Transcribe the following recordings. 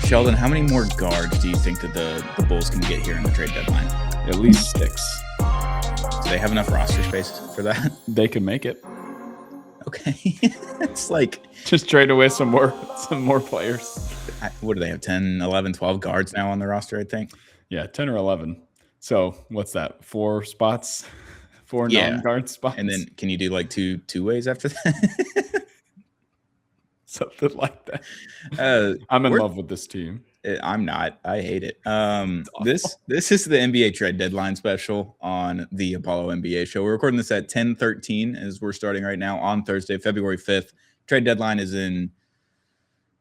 Sheldon, how many more guards do you think that the Bulls can get here in the trade deadline? At least 6. Do they have enough roster space for that? They can make it. Okay. It's like just trade away some more players. What do they have? 10, 11, 12 guards now on the roster, I think. Yeah, 10 or 11. So what's that? 4 spots? 4 non-guard spots? And then can you do like two ways after that? Something like that. I'm in love with this team. I'm not. I hate it. This is the NBA trade deadline special on the Apollo NBA show. We're recording this at 10:13 as we're starting right now on Thursday, February 5th. Trade deadline is in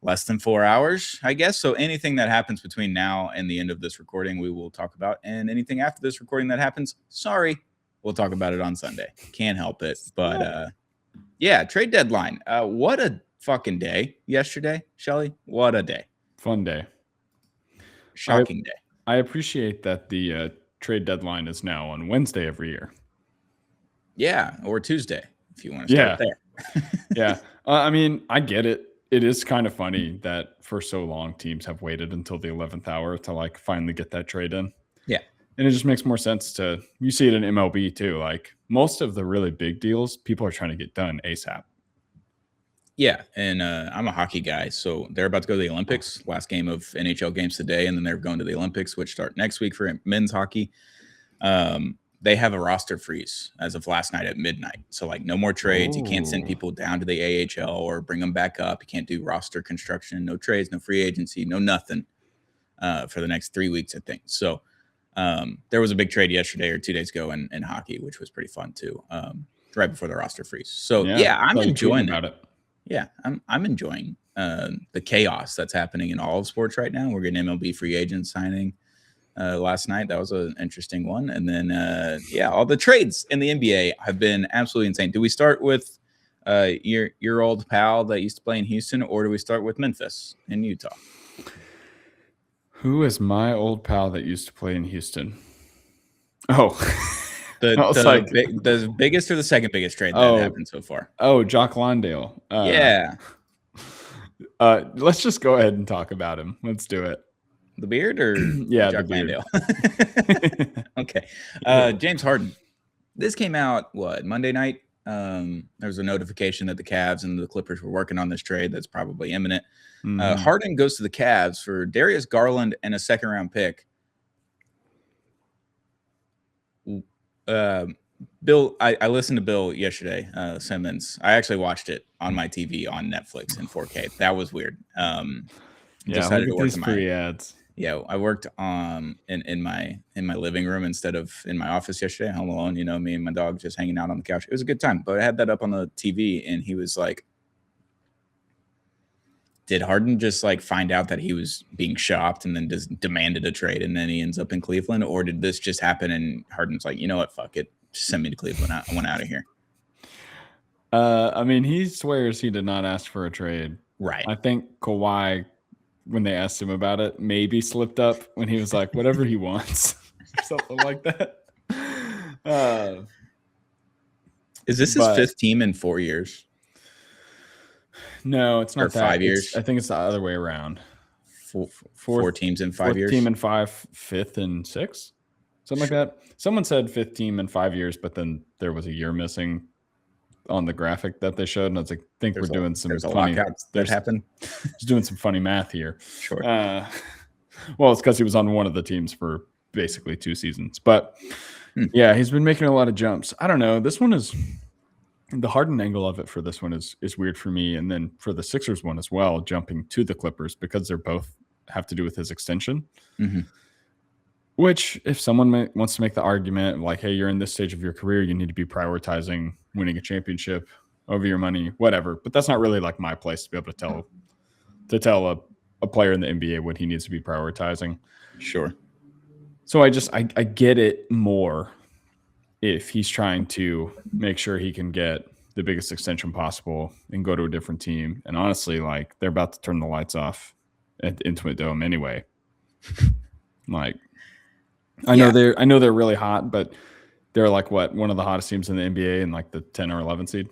less than 4 hours, I guess. So anything that happens between now and the end of this recording, we will talk about. And anything after this recording that happens, sorry, we'll talk about it on Sunday. Can't help it. But yeah, trade deadline. What a fucking day yesterday, Shelly. What a day. Fun day. Shocking day. I appreciate that the trade deadline is now on Wednesday every year. Yeah, or Tuesday if you want to start there. Yeah. I mean, I get it. It is kind of funny that for so long teams have waited until the 11th hour to like finally get that trade in. Yeah. And it just makes more sense you see it in MLB too. Like most of the really big deals, people are trying to get done ASAP. Yeah, and I'm a hockey guy, so they're about to go to the Olympics. Last game of NHL games today, and then they're going to the Olympics, which start next week for men's hockey. They have a roster freeze as of last night at midnight. So, like, no more trades. You can't send people down to the AHL or bring them back up. You can't do roster construction. No trades, no free agency, no nothing for the next 3 weeks, I think. So, there was a big trade yesterday or 2 days ago in hockey, which was pretty fun, too, right before the roster freeze. So, yeah I'm enjoying it. Yeah, I'm enjoying the chaos that's happening in all of sports right now. We're getting MLB free agents signing last night. That was an interesting one. And then, all the trades in the NBA have been absolutely insane. Do we start with your old pal that used to play in Houston, or do we start with Memphis in Utah? Who is my old pal that used to play in Houston? Oh, the biggest or the second biggest trade that happened so far? Oh, Jock Landale. Yeah. Let's just go ahead and talk about him. Let's do it. The beard or yeah, Jock Landale? Okay. James Harden. This came out Monday night. There was a notification that the Cavs and the Clippers were working on this trade that's probably imminent. Mm-hmm. Harden goes to the Cavs for Darius Garland and a second-round pick. Bill, I listened to Bill yesterday, Simmons. I actually watched it on my TV on Netflix in 4K. That was weird. Decided to work these free ads. Yeah, I worked in my living room instead of in my office yesterday, home alone. You know, me and my dog just hanging out on the couch. It was a good time, but I had that up on the TV, and he was like, "Did Harden just like find out that he was being shopped and then just demanded a trade, and then he ends up in Cleveland, or did this just happen and Harden's like, you know what, fuck it, just send me to Cleveland. I want out of here." I mean, he swears he did not ask for a trade. Right. I think Kawhi, when they asked him about it, maybe slipped up when he was like, whatever he wants, something like that. Is this his fifth team in 4 years? No, it's not or 5 years. I think it's the other way around. Four teams in 5 years. Team in 5, fifth and 6, something like that. Someone said fifth team in 5 years, but then there was a year missing on the graphic that they showed, and I was like, we're doing some funny. That happened. Just doing some funny math here. Sure. Well, it's because he was on one of the teams for basically 2 seasons, but yeah, he's been making a lot of jumps. I don't know. This one is. The Harden angle of it for this one is weird for me. And then for the Sixers one as well, jumping to the Clippers because they're both have to do with his extension. Mm-hmm. Which if someone wants to make the argument like, hey, you're in this stage of your career, you need to be prioritizing winning a championship over your money, whatever. But that's not really like my place to be able to tell a player in the NBA what he needs to be prioritizing. Sure. So I get it more if he's trying to make sure he can get the biggest extension possible and go to a different team. And honestly, like they're about to turn the lights off at Intuit Dome anyway. Like, I know they're really hot, but they're like one of the hottest teams in the NBA and like the 10 or 11 seed.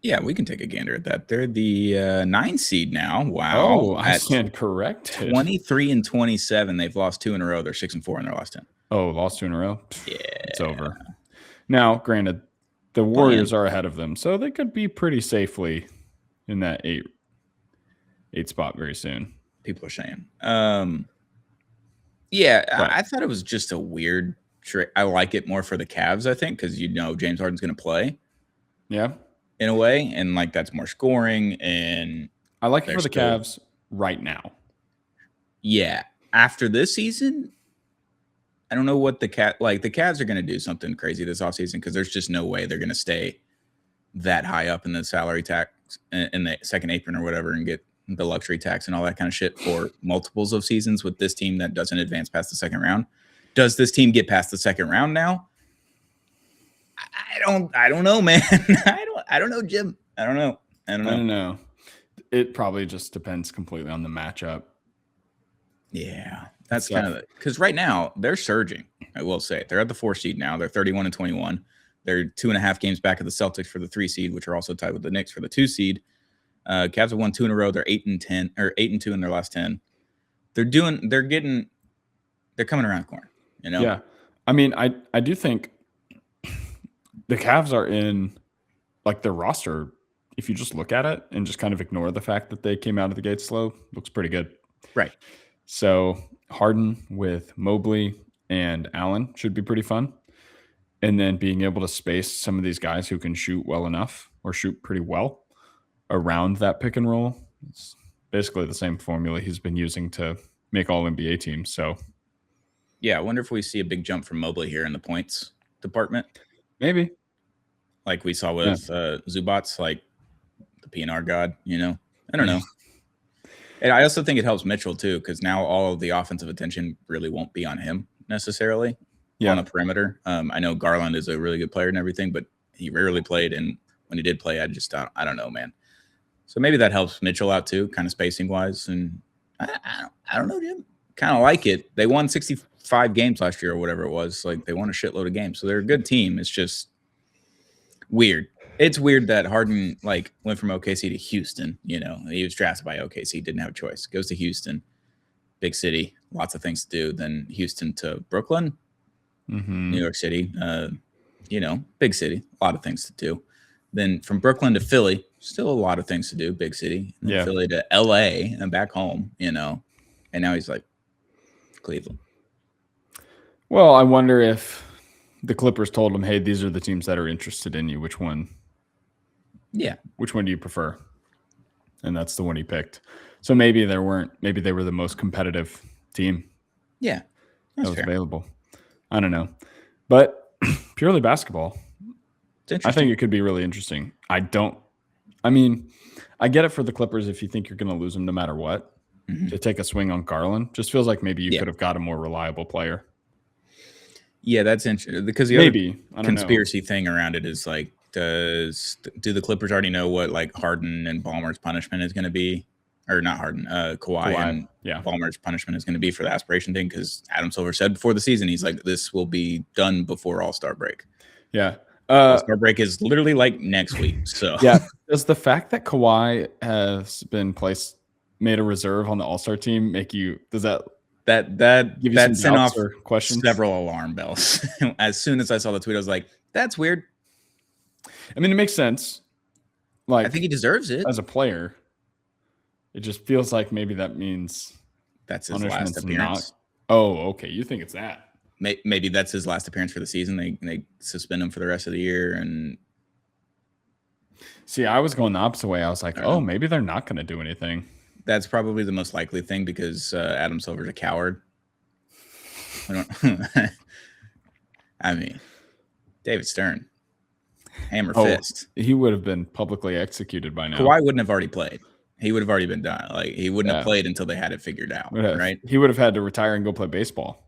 Yeah, we can take a gander at that. They're the 9 seed now. Wow. Oh, I stand corrected. 23-27. They've lost 2 in a row. They're 6-4 in their last 10. Oh, lost 2 in a row? Yeah. It's over. Now, granted, the Warriors are ahead of them, so they could be pretty safely in that 8 spot very soon. People are saying. Yeah, I thought it was just a weird trick. I like it more for the Cavs, I think, because James Harden's going to play. Yeah. In a way, and like that's more scoring, and I like it for the Cavs right now. Yeah. After this season, I don't know what the Cavs are going to do something crazy this offseason because there's just no way they're going to stay that high up in the salary tax in the second apron or whatever and get the luxury tax and all that kind of shit for multiples of seasons with this team that doesn't advance past the second round. Does this team get past the second round now? I don't know, man. I don't know, Jim. I don't know. It probably just depends completely on the matchup. Yeah, that's kind of because right now they're surging. I will say they're at the 4 seed now. They're 31-21. They're 2.5 games back of the Celtics for the 3 seed, which are also tied with the Knicks for the 2 seed. Cavs have won 2 in a row. They're 8-10 or 8-2 in their last 10. They're coming around the corner. Yeah, I mean, I do think the Cavs are in like their roster. If you just look at it and just kind of ignore the fact that they came out of the gate slow, looks pretty good. Right. So Harden with Mobley and Allen should be pretty fun. And then being able to space some of these guys who can shoot well enough or shoot pretty well around that pick and roll. It's basically the same formula he's been using to make all NBA teams. So, yeah, I wonder if we see a big jump from Mobley here in the points department. Maybe. Like we saw with Zubats, like the PNR god, I don't know. And I also think it helps Mitchell too, because now all of the offensive attention really won't be on him necessarily on the perimeter. I know Garland is a really good player and everything, but he rarely played. And when he did play, I don't know, man. So maybe that helps Mitchell out too, kind of spacing wise. And I don't know, Jim. Kind of like it. They won 65 games last year or whatever it was. Like they won a shitload of games. So they're a good team. It's just weird. It's weird that Harden went from OKC to Houston. He was drafted by OKC, didn't have a choice. Goes to Houston, big city, lots of things to do. Then Houston to Brooklyn, New York City, big city, a lot of things to do. Then from Brooklyn to Philly, still a lot of things to do, big city. And then Philly to LA and back home, and now he's like Cleveland. Well, I wonder if the Clippers told him, hey, these are the teams that are interested in you. Which one? Yeah. Which one do you prefer? And that's the one he picked. So maybe they were the most competitive team. Yeah. That was available. I don't know. But purely basketball, I think it could be really interesting. I get it for the Clippers if you think you're going to lose them no matter what. To take a swing on Garland just feels like maybe you could have got a more reliable player. Yeah, that's interesting because the other conspiracy thing around it is like, do the Clippers already know what Harden and Ballmer's punishment is going to be, or not Harden, Kawhi and Ballmer's punishment is going to be for the aspiration thing? Because Adam Silver said before the season, he's like, this will be done before All-Star break. Yeah, All-Star break is literally next week. So does the fact that Kawhi has been made a reserve on the All-Star team make you? Does that give you sent off questions? Several alarm bells. As soon as I saw the tweet, I was like, that's weird. I mean, it makes sense. I think he deserves it as a player. It just feels like maybe that means that's his last appearance. Oh, okay. You think it's that? Maybe that's his last appearance for the season. They suspend him for the rest of the year. And see, I was going the opposite way. I was like, maybe they're not going to do anything. That's probably the most likely thing because Adam Silver's a coward. I mean, David Stern, hammer fist. He would have been publicly executed by now. Kawhi wouldn't have already played. He would have already been done. He wouldn't have played until they had it figured out, right? He would have had to retire and go play baseball.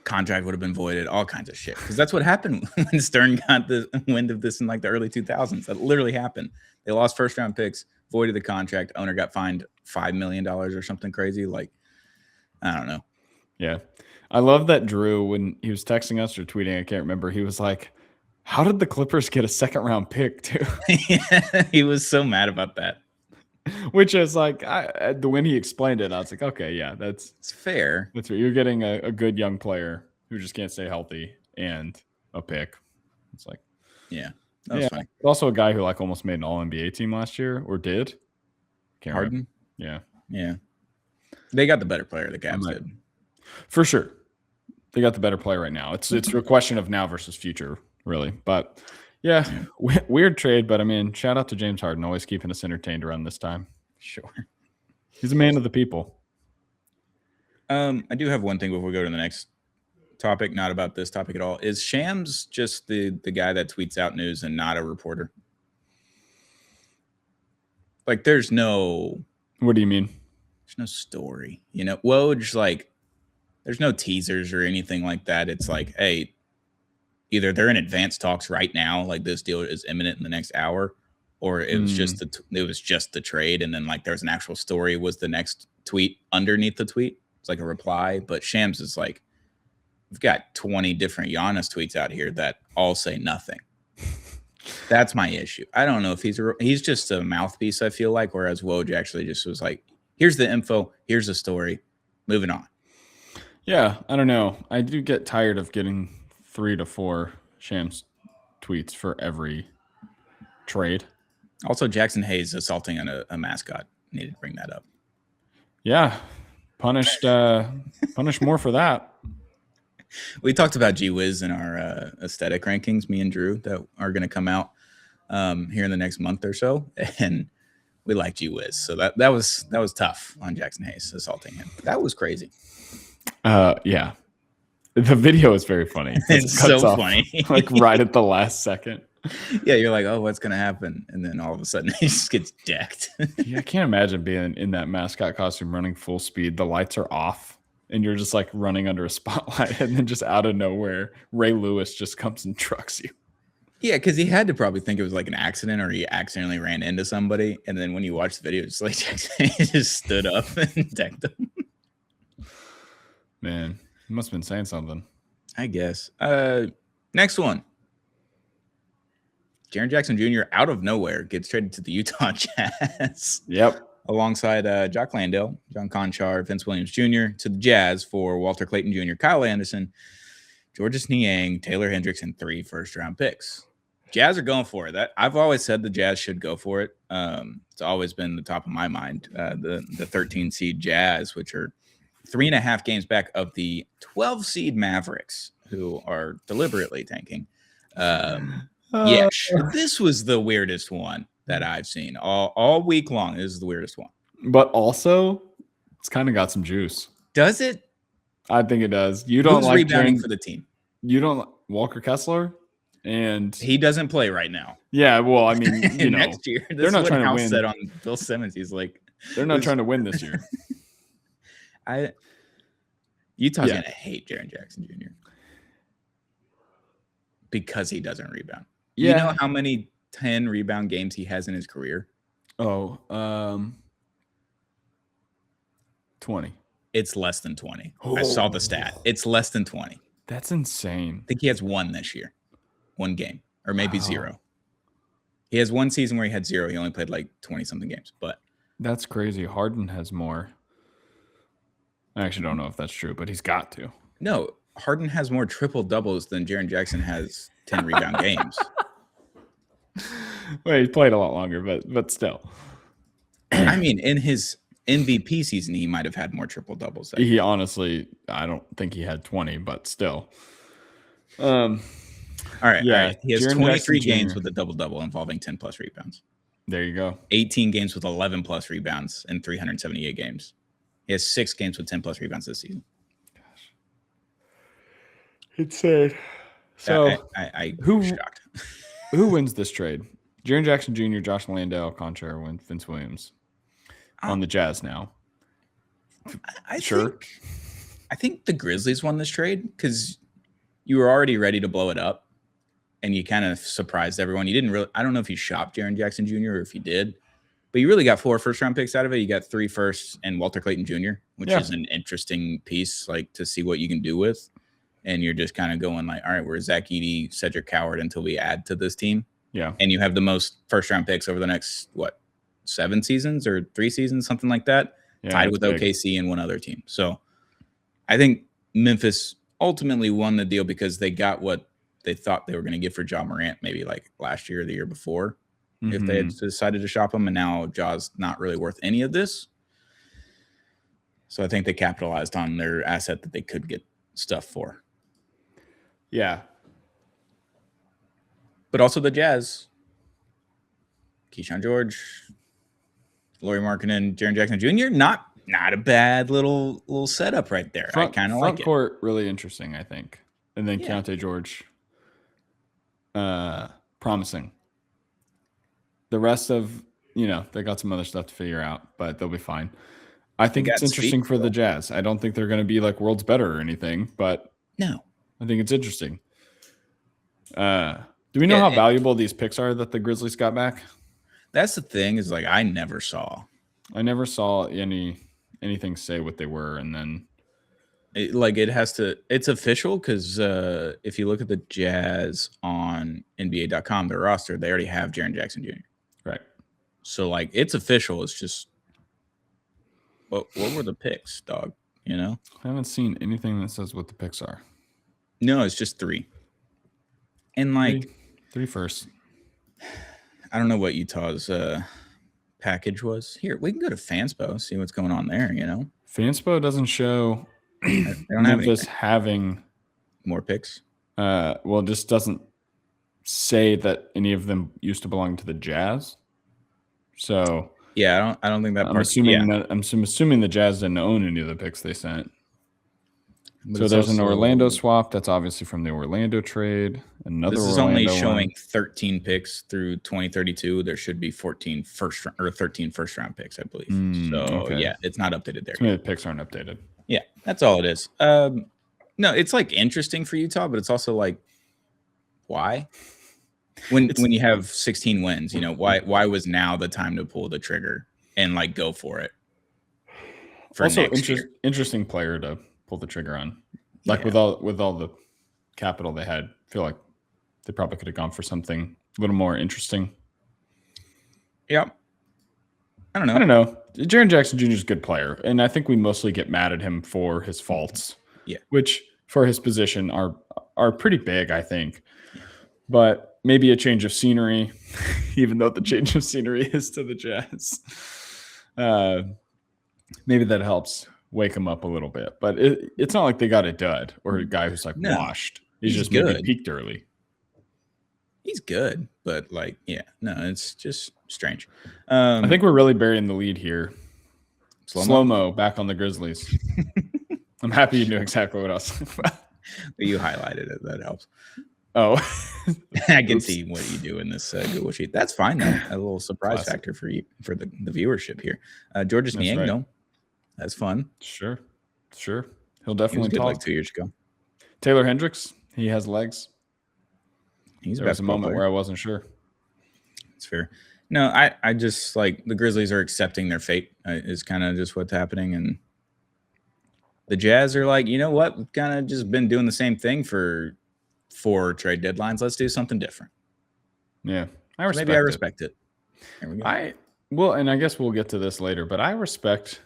Contract would have been voided, all kinds of shit. Because that's what happened when Stern got the wind of this in the early 2000s. That literally happened. They lost first-round picks, voided the contract. Owner got fined $5 million or something crazy. I don't know. Yeah. I love that Drew, when he was texting us or tweeting, I can't remember, he was like, How did the Clippers get a second round pick too? He was so mad about that. Which is like, when he explained it, I was like, okay, yeah, it's fair. That's right. You're getting a good young player who just can't stay healthy and a pick. It's like, yeah, that was funny. Also a guy who like almost made an All NBA team last year or did. Harden. Yeah. They got the better player. The Cavs did for sure. They got the better player right now. It's a question of now versus future, really. But yeah. Weird trade. But I mean, shout out to James Harden, always keeping us entertained around this time. Sure, he's a man of the people. I do have one thing before we go to the next topic, not about this topic at all. Is Shams just the guy that tweets out news and not a reporter? Like, there's no... What do you mean? There's no story. You know, Woj, like, there's no teasers or anything like that. It's like, hey, either they're in advanced talks right now, like this deal is imminent in the next hour, or it was just the trade, and then like there's an actual story was the next tweet underneath the tweet. It's like a reply. But Shams is like, we've got 20 different Giannis tweets out here that all say nothing. That's my issue. I don't know if he's just a mouthpiece, I feel like, whereas Woj actually just was like, here's the info, here's the story, moving on. Yeah, I don't know. I do get tired of getting 3 to 4 Shams tweets for every trade. Also, Jackson Hayes assaulting on a mascot. Needed to bring that up. Yeah, punished more for that. We talked about G-Wiz in our aesthetic rankings, me and Drew, that are going to come out here in the next month or so, and we like G-Wiz. So that was tough on Jackson Hayes assaulting him. That was crazy. Yeah. The video is very funny. It's so funny. Like right at the last second. Yeah, you're like, oh, what's going to happen? And then all of a sudden he just gets decked. Yeah, I can't imagine being in that mascot costume running full speed. The lights are off and you're just like running under a spotlight, and then just out of nowhere, Ray Lewis just comes and trucks you. Yeah, because he had to probably think it was like an accident, or he accidentally ran into somebody. And then when you watch the video, it's like he just stood up and decked him. Man, he must have been saying something. I guess. Next one. Jaren Jackson Jr. out of nowhere gets traded to the Utah Jazz. Yep. Alongside Jock Landale, John Conchar, Vince Williams Jr. to the Jazz for Walter Clayton Jr., Kyle Anderson, Georges Niang, Taylor Hendricks, and 3 first-round picks. Jazz are going for it. I've always said the Jazz should go for it. It's always been the top of my mind. The 13 seed Jazz, which are 3.5 games back of the 12 seed Mavericks, who are deliberately tanking. Yeah, this was the weirdest one that I've seen all week long. This is the weirdest one. But also, it's kind of got some juice. Does it? I think it does. You don't like rebounding for the team. You don't Walker Kessler, and he doesn't play right now. Yeah, well, I mean, you know, next year they're not trying to win. Said on Bill Simmons, he's like, they're not trying to win this year. Utah's gonna hate Jaren Jackson Jr. because he doesn't rebound. Yeah. You know how many 10 rebound games he has in his career? 20. It's less than 20. I saw the stat. It's less than 20. That's insane. I think he has 1 this year. 1 game. Or maybe 0. He has 1 season where he had 0. He only played like 20-something games. But that's crazy. Harden has more. I actually don't know if that's true, but he's got to. No, Harden has more triple-doubles than Jaren Jackson has 10 rebound games. Well, he played a lot longer, but still. I mean, in his MVP season, he might have had more triple-doubles. He honestly, I don't think he had 20, but still. All right. Yeah, all right. He has Jaren 23 Jackson games Jr. with a double-double involving 10-plus rebounds. There you go. 18 games with 11-plus rebounds in 378 games. He has 6 games with 10-plus rebounds this season. Gosh. It's sad. So I'm shocked. Who wins this trade? Jaren Jackson Jr., Josh Landale, Conchar, and Vince Williams on the Jazz now. I think the Grizzlies won this trade because you were already ready to blow it up, and you kind of surprised everyone. You didn't really. I don't know if you shopped Jaren Jackson Jr. or if you did, but you really got 4 first-round picks out of it. You got 3 firsts and Walter Clayton Jr., which is an interesting piece, like to see what you can do with. and you're just kind of going like, all right, we're Zach Edey, Cedric Howard until we add to this team. Yeah. And you have the most first-round picks over the next, 7 seasons or 3 seasons, something like that, tied with big. OKC and one other team. So I think Memphis ultimately won the deal because they got what they thought they were going to get for Ja Morant maybe like last year or the year before if they had decided to shop him. And now Ja's not really worth any of this. So I think they capitalized on their asset that they could get stuff for. Yeah. But also the Jazz. Keyshawn George, Lauri Markkanen, Jaren Jackson Jr. Not a bad little setup right there. I kind of like it. Front court, really interesting, I think. And then Keontae George, promising. The rest of, they got some other stuff to figure out, but they'll be fine. I think it's interesting for the Jazz. I don't think they're going to be like world's better or anything, but no, I think it's interesting. Do we know how valuable these picks are that the Grizzlies got back? That's the thing is like I never saw anything say what they were, and then it's official because if you look at the Jazz on NBA.com, their roster, they already have Jaren Jackson Jr. Right. So like it's official. It's just what were the picks, dog? I haven't seen anything that says what the picks are. No, it's just 3. And like 3 first. I don't know what Utah's package was. Here, we can go to Fanspo, see what's going on there, Fanspo doesn't show Memphis having more picks. Well, it just doesn't say that any of them used to belong to the Jazz. So yeah, I don't think that. I'm assuming the Jazz didn't own any of the picks they sent. But so there's an Orlando swap. That's obviously from the Orlando trade. This is only showing 13 picks through 2032. There should be 13 first round picks, I believe. Yeah, it's not updated there. Maybe the picks aren't updated. Yeah, that's all it is. No, it's like interesting for Utah, but it's also like, why? When you have 16 wins, why was now the time to pull the trigger and like go for it? Also, interesting player to pull the trigger on. Like with all the capital they had, I feel like they probably could have gone for something a little more interesting. Yeah. I don't know. Jaren Jackson Jr. is a good player, and I think we mostly get mad at him for his faults. Yeah. Which for his position are pretty big, I think. But maybe a change of scenery, even though the change of scenery is to the Jazz. Maybe that helps wake him up a little bit. But it's not like they got a dud or a guy who's washed. He's just good. Maybe peaked early. He's good, but it's just strange. I think we're really burying the lead here. Slow-mo back on the Grizzlies. I'm happy you knew exactly what I was talking about. You highlighted it. That helps. Oh. I can see what you do in this Google sheet. That's fine, though. A little surprise factor for you, for the viewership here. Georges Niang, though. That's fun. Sure. He'll definitely talk. Like 2 years ago. Taylor Hendricks, he has legs. There was a moment where I wasn't sure. It's fair. No, I just like the Grizzlies are accepting their fate is kind of just what's happening. And the Jazz are like, you know what? We've kind of just been doing the same thing for 4 trade deadlines. Let's do something different. Yeah. I respect it. There we go. Well, and I guess we'll get to this later, but I respect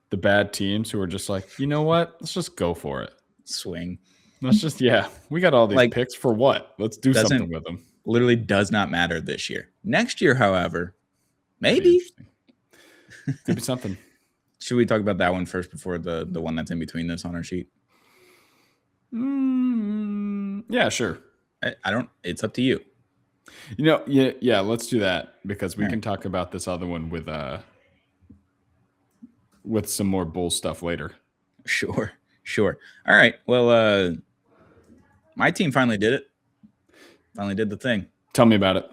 the bad teams who are just like, you know what? Let's just go for it. Swing. Let's just, we got all these picks for what? Let's do something with them. Literally does not matter this year. Next year, however, maybe. Could be something. Should we talk about that one first before the one that's in between this on our sheet? Yeah, sure. I don't, it's up to you. Yeah, let's do that because we can talk about this other one with some more bull stuff later. Sure. All right. Well, my team finally did it. Finally did the thing. Tell me about it.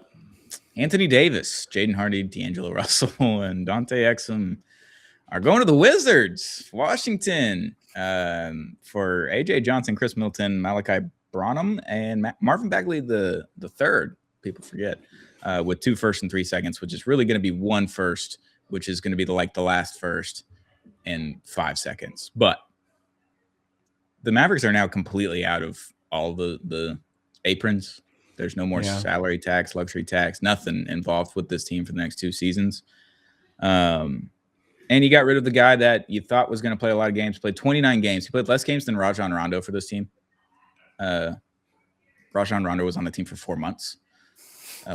Anthony Davis, Jaden Hardy, D'Angelo Russell, and Dante Exum are going to the Wizards, Washington, for AJ Johnson, Chris Middleton, Malachi Branham, and Marvin Bagley the third. People forget, with 2 firsts and 3 seconds, which is really going to be 1 first, which is going to be the last first and 5 seconds. But the Mavericks are now completely out of all the aprons. There's no more salary tax, luxury tax, nothing involved with this team for the next 2 seasons. And you got rid of the guy that you thought was going to play a lot of games, played 29 games. He played less games than Rajon Rondo for this team. Rajon Rondo was on the team for 4 months.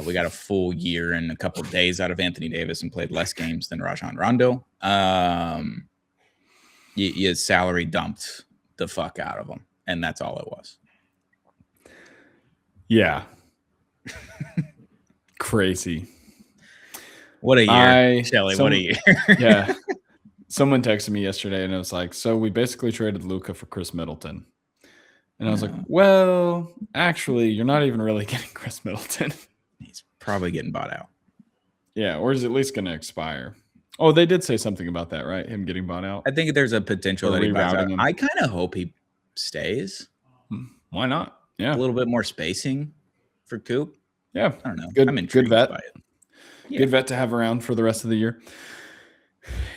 We got a full year and a couple of days out of Anthony Davis and played less games than Rajon Rondo. You salary dumped the fuck out of him, and that's all it was. Yeah. Crazy. What a year, Shelly. What a year. Yeah. Someone texted me yesterday and it was like, so we basically traded Luka for Chris Middleton. And I was like, well, actually, you're not even really getting Chris Middleton. He's probably getting bought out. Yeah, or is at least going to expire. Oh, they did say something about that, right? Him getting bought out. I think there's a potential that he buys out. I kind of hope he stays. Why not? Yeah. A little bit more spacing for Coop. Yeah. I don't know. Good, I'm intrigued good vet. by it. Yeah. Good vet to have around for the rest of the year.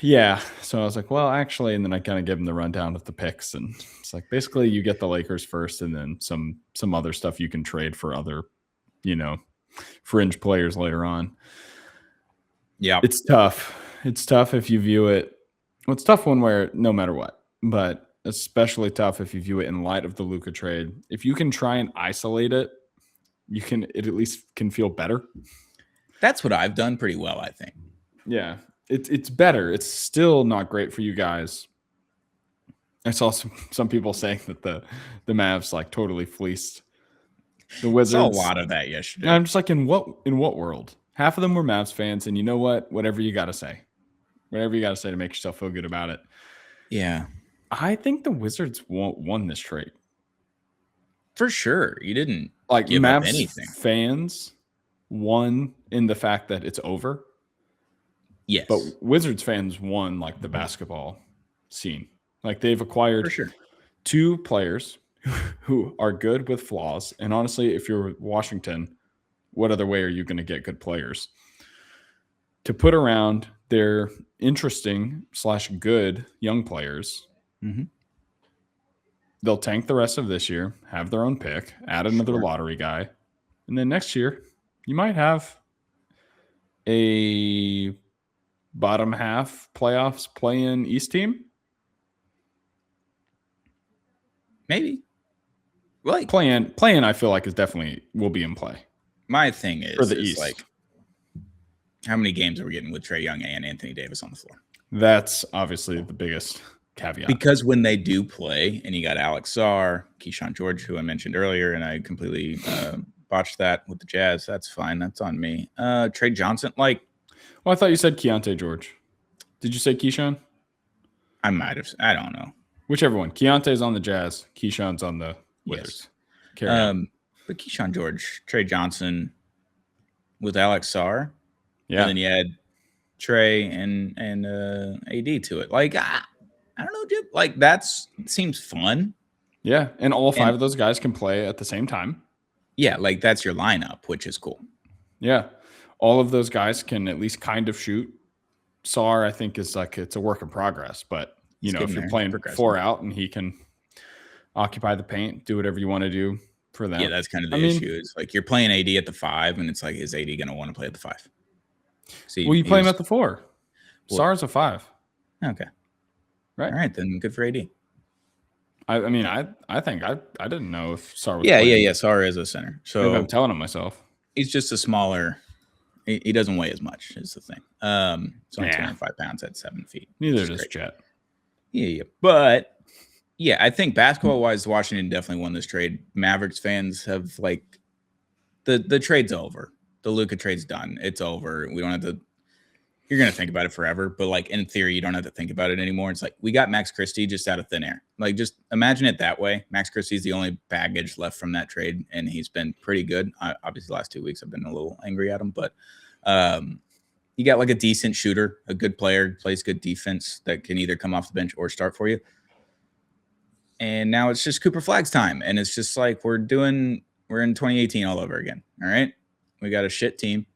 Yeah. So I was like, well, actually, and then I kind of gave him the rundown of the picks. And it's like, basically you get the Lakers first and then some other stuff you can trade for other, fringe players later on. Yeah. It's tough. It's tough if you view it. Well, it's tough one where no matter what, but especially tough if you view it in light of the Luka trade. If you can try and isolate it, it at least can feel better. That's what I've done pretty well, I think. Yeah. It's better. It's still not great for you guys. I saw some people saying that the Mavs like totally fleeced the Wizards. I saw a lot of that yesterday. And I'm just like, in what world? Half of them were Mavs fans, and you know what? Whatever you got to say. Whatever you got to say to make yourself feel good about it. Yeah. I think the Wizards won this trade. For sure. You didn't like give Mavs up anything. Fans won in the fact that it's over. Yes. But Wizards fans won like the basketball scene. Like they've acquired 2 players who are good with flaws. And honestly, if you're Washington, what other way are you going to get good players to put around their interesting / good young players? Mm-hmm. They'll tank the rest of this year, have their own pick, add another lottery guy. And then next year, you might have a bottom half playoffs play-in East team. Maybe. Like play-in, I feel like will be in play. My thing is, for the East. Like, how many games are we getting with Trae Young and Anthony Davis on the floor? That's obviously the biggest caveat. Because when they do play, and you got Alex Sarr, Keyshawn George, who I mentioned earlier, and I completely botched that with the Jazz. That's fine. That's on me. Trey Johnson, well, I thought you said Keontae George. Did you say Keyshawn? I might have. I don't know. Whichever one. Keontae's on the Jazz. Keyshawn's on the Wizards. Yes. But Keyshawn George, Trey Johnson with Alex Sarr. Yeah. And then you had Trey and AD to it. Like, I don't know, dude. Like, that seems fun. Yeah. And all 5 of those guys can play at the same time. Yeah. Like, that's your lineup, which is cool. Yeah. All of those guys can at least kind of shoot. Sarr, I think, is like it's a work in progress. But, if you're playing 4 out and he can occupy the paint, do whatever you want to do for them. Yeah, that's kind of the issue. It's like you're playing AD at the 5, and it's like, is AD going to want to play at the 5? See, well, you play him at the 4. Sarr's a 5. Okay. Right. All right, then good for AD. I think I didn't know if Sarr was Yeah. Sarr is a center. So maybe I'm telling him myself. He's just a smaller. He doesn't weigh as much, is the thing. It's only 25 pounds at 7 feet. Neither does Jet. Yeah. But yeah, I think basketball-wise, Washington definitely won this trade. Mavericks fans have the trade's over. The Luka trade's done. It's over. We don't have to. You're gonna think about it forever, but in theory, you don't have to think about it anymore. It's like we got Max Christie just out of thin air. Like, just imagine it that way. Max Christie's the only baggage left from that trade, and he's been pretty good. Obviously, the last 2 weeks I've been a little angry at him, but you got a decent shooter, a good player, plays good defense that can either come off the bench or start for you. And now it's just Cooper Flagg's time, and it's just like we're in 2018 all over again. All right, we got a shit team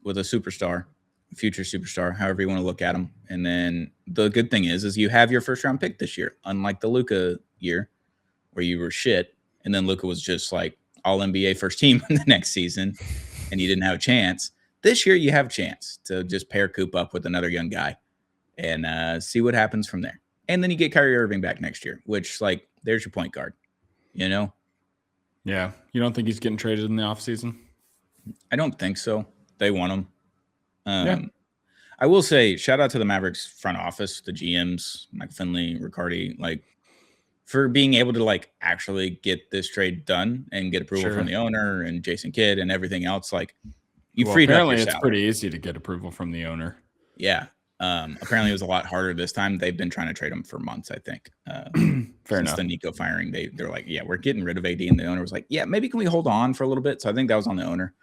with a superstar. Future superstar, however you want to look at him. And then the good thing is you have your first round pick this year, unlike the Luka year. where you were shit, and then Luka was just like all NBA first team in the next season, and you didn't have a chance. This year, you have a chance to just pair Coop up with another young guy and see what happens from there. And then you get Kyrie Irving back next year, which, like, there's your point guard, you know? Yeah. You don't think he's getting traded in the offseason? I don't think so. They want him. Yeah. I will say, shout out to the Mavericks front office, the GMs, Mike Finley, Riccardi, like, for being able to, like, actually get this trade done and get approval from the owner and Jason Kidd and everything else. Like, you freed up your salary. It's pretty easy to get approval from the owner. Yeah. Apparently it was a lot harder this time. They've been trying to trade him for months, I think. Fair since enough. The Nico firing, they're like, yeah, we're getting rid of AD, and the owner was like, yeah, maybe can we hold on for a little bit? So I think that was on the owner.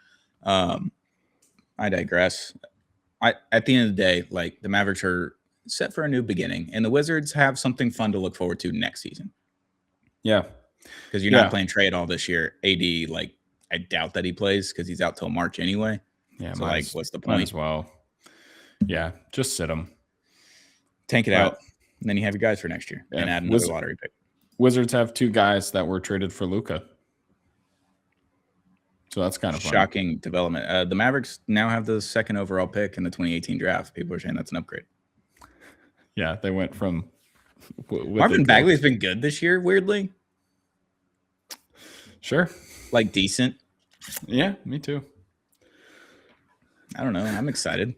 I digress. At the end of the day, like, the Mavericks are set for a new beginning, and the Wizards have something fun to look forward to next season. Yeah, because you're not playing Trey at all this year. AD, like, I doubt that he plays because he's out till March anyway. Yeah, so like, what's the point? Might as well. Yeah, just sit him. Tank it out. And then you have your guys for next year and add another lottery pick. Wizards have 2 guys that were traded for Luka. So that's kind of shocking development. The Mavericks now have the 2nd overall pick in the 2018 draft. People are saying that's an upgrade. Yeah, they went from Marvin Bagley's been good this year, weirdly. Sure. Like, decent. Yeah, me too. I don't know. I'm excited.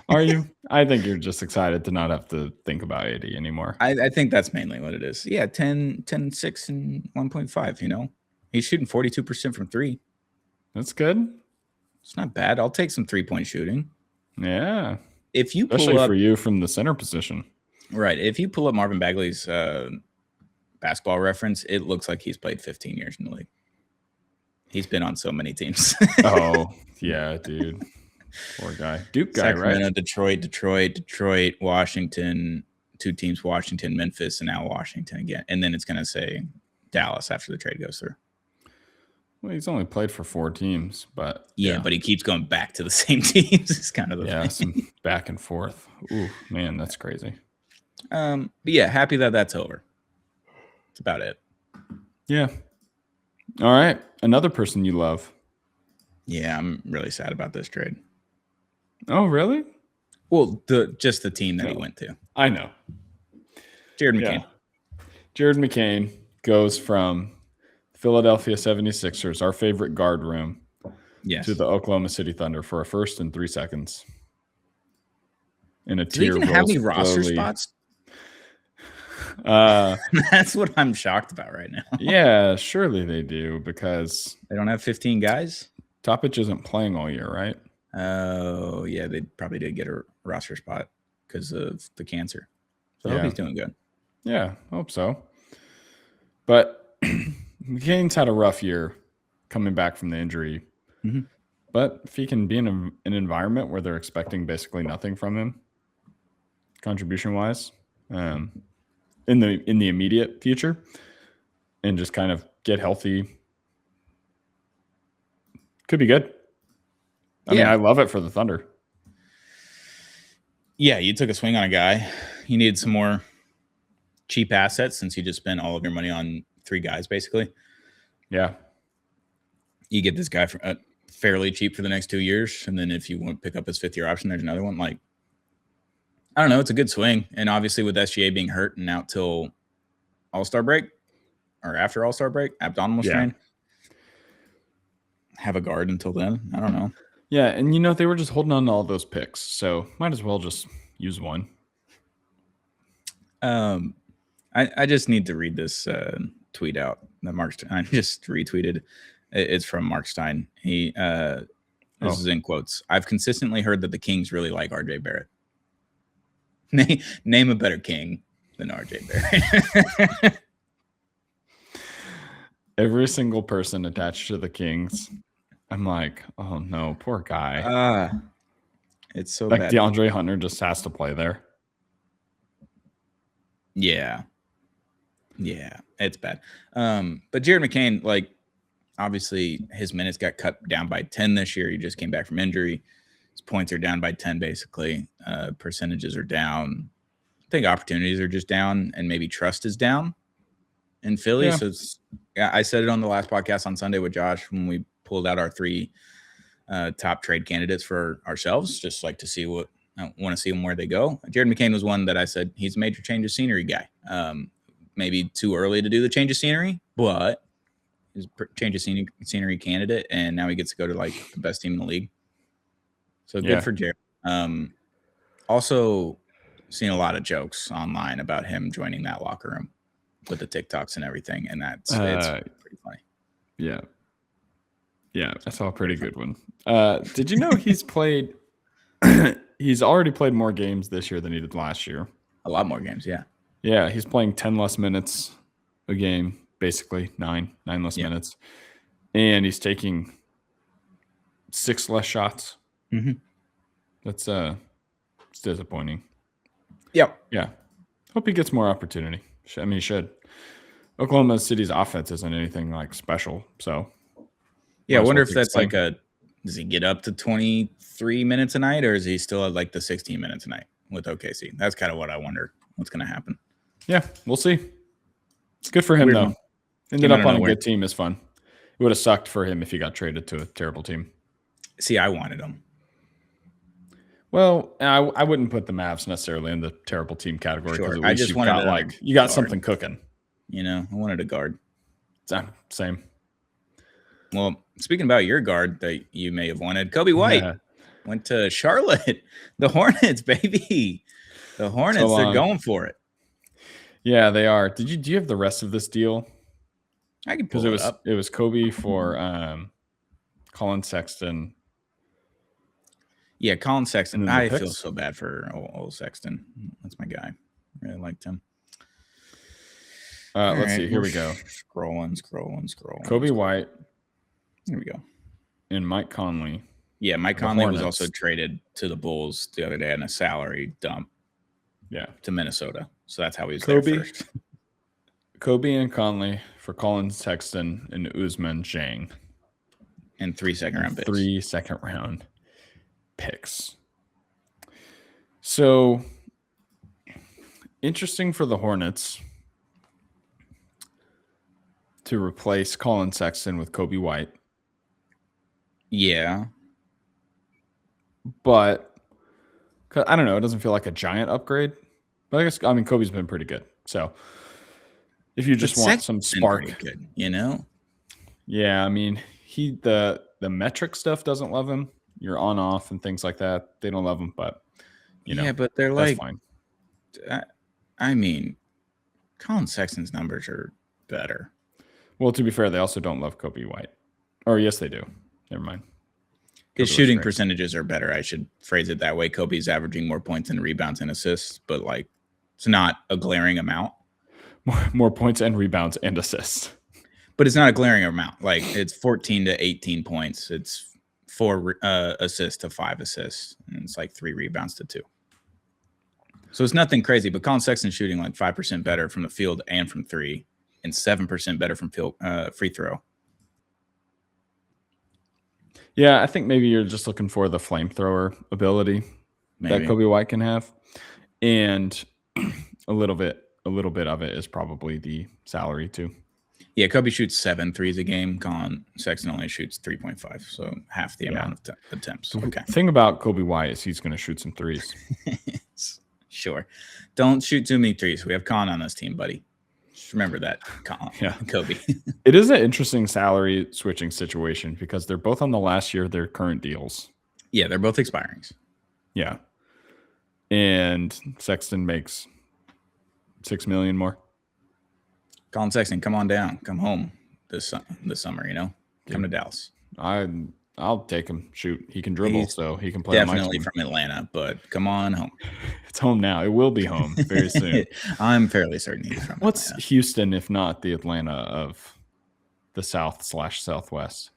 Are you? I think you're just excited to not have to think about AD anymore. I think that's mainly what it is. Yeah, 10, 6, and 1.5, you know? He's shooting 42% from 3. That's good. It's not bad. I'll take some 3-point shooting. Yeah. If you pull Especially up, for you from the center position. Right. If you pull up Marvin Bagley's basketball reference, it looks like he's played 15 years in the league. He's been on so many teams. Oh, yeah, dude. Poor guy. Duke guy, Sacramento, right? Detroit, Washington, 2 teams, Washington, Memphis, and now Washington again. And then it's going to say Dallas after the trade goes through. Well, he's only played for 4 teams, but yeah, but he keeps going back to the same teams. It's kind of the thing. Some back and forth. Ooh, man, that's crazy. But yeah, happy that that's over. That's about it. Yeah. All right. Another person you love. Yeah, I'm really sad about this trade. Oh, really? Well, just the team that he went to. I know. Jared McCain. Yeah. Jared McCain goes from Philadelphia 76ers, our favorite guard room, to the Oklahoma City Thunder for a first and 3 seconds. In a tier. Do they even have any roster spots? That's what I'm shocked about right now. Yeah, surely they do, because they don't have 15 guys. Topic isn't playing all year, right? Oh, yeah, they probably did get a roster spot because of the cancer. So I hope he's doing good. Yeah, hope so. But McCain's had a rough year coming back from the injury. Mm-hmm. But if he can be in an environment where they're expecting basically nothing from him, contribution-wise, in the immediate future, and just kind of get healthy, could be good. I mean, I love it for the Thunder. Yeah, you took a swing on a guy. You needed some more cheap assets since you just spent all of your money on 3 guys, basically. Yeah. You get this guy for fairly cheap for the next 2 years, and then if you want to pick up his 5th-year option, there's another one. Like, I don't know. It's a good swing. And obviously with SGA being hurt and out till All-Star break or after All-Star break, abdominal strain, have a guard until then. I don't know. Yeah, and they were just holding on to all those picks, so might as well just use one. I just need to read this tweet out that Mark Stein just retweeted. It's from Mark Stein. He this is in quotes. I've consistently heard that the Kings really like RJ Barrett. Name a better king than RJ Barrett. Every single person attached to the Kings, I'm like, oh no, poor guy. It's so like bad. DeAndre Hunter just has to play there. Yeah, it's bad. But Jared McCain, like, obviously his minutes got cut down by 10 this year. He just came back from injury. His points are down by 10, basically. Percentages are down. I think opportunities are just down, and maybe trust is down in Philly. Yeah. So I said it on the last podcast on Sunday with Josh when we pulled out our 3 top trade candidates for ourselves, just like to see what I want to see them where they go. Jared McCain was one that I said he's a major change of scenery guy. Maybe too early to do the change of scenery, but he's a change of scenery candidate, and now he gets to go to like the best team in the league. So good for Jared. Also seen a lot of jokes online about him joining that locker room with the TikToks and everything, and it's pretty funny. Yeah. Yeah, I saw a pretty good one. Did you know he's played he's already played more games this year than he did last year? A lot more games, yeah. Yeah, he's playing 10 less minutes a game, basically 9 less minutes. And he's taking 6 less shots. Mm-hmm. That's it's disappointing. Yep. Yeah. Hope he gets more opportunity. I mean, he should. Oklahoma City's offense isn't anything like special, so yeah, I wonder if that's like does he get up to 23 minutes a night, or is he still at like the 16 minutes a night with OKC? That's kind of what I wonder what's going to happen. Yeah, we'll see. It's good for him, though. Ended up on a good team is fun. It would have sucked for him if he got traded to a terrible team. See, I wanted him. Well, I wouldn't put the Mavs necessarily in the terrible team category. Sure. I just wanted you got something cooking. You know, I wanted a guard. Same. Well, speaking about your guard that you may have wanted, Kobe White went to Charlotte. The Hornets, baby. The Hornets, they're going for it. Yeah, they are. Do you have the rest of this deal? I can pull it up. It was Kobe for Colin Sexton. Yeah, Colin Sexton. I feel so bad for old Sexton. That's my guy. Really liked him. Let's see. Here we go. Scrolling. Kobe White. Here we go. And Mike Conley. Yeah, Mike Conley was also traded to the Bulls the other day on a salary dump. Yeah, to Minnesota. So that's how he was there first. Kobe and Conley for Colin Sexton and Usman Jang. And 3 second-round picks. 3 second-round picks. So, interesting for the Hornets to replace Colin Sexton with Kobe White. Yeah. But I don't know. It doesn't feel like a giant upgrade. But I mean, Kobe's been pretty good. So if you just want some spark, good, you know? Yeah, I mean, the metric stuff doesn't love him. You're on off and things like that. They don't love him, but yeah, but they're like, fine. I mean, Colin Sexton's numbers are better. Well, to be fair, they also don't love Kobe White. Or yes, they do. Never mind. His shooting percentages are better. I should phrase it that way. Kobe's averaging more points and rebounds and assists, but like it's not a glaring amount. More points and rebounds and assists. But it's not a glaring amount. Like it's 14 to 18 points. It's 4 assists to 5 assists. And it's like 3 rebounds to 2. So it's nothing crazy. But Colin Sexton's shooting like 5% better from the field and from 3 and 7% better from free throw. Yeah, I think maybe you're just looking for the flamethrower ability that Kobe White can have. And a little bit of it is probably the salary too. Yeah, Kobe shoots 7 threes a game. Colin Sexton only shoots 3.5, so half the amount of attempts. Okay. The thing about Kobe White is he's going to shoot some threes. Sure. Don't shoot too many threes. We have Colin on this team, buddy. Just remember that, Colin. Yeah. Kobe. It is an interesting salary switching situation because they're both on the last year of their current deals. Yeah, they're both expiring. Yeah. And Sexton makes $6 million more. Colin Sexton, come on down. Come home this summer, you know? Come to Dallas. I'll take him. Shoot, he can dribble, so he can play. Definitely from Atlanta, but come on home. It's home now. It will be home very soon. I'm fairly certain he's from What's Atlanta. Houston, if not the Atlanta of the South/Southwest?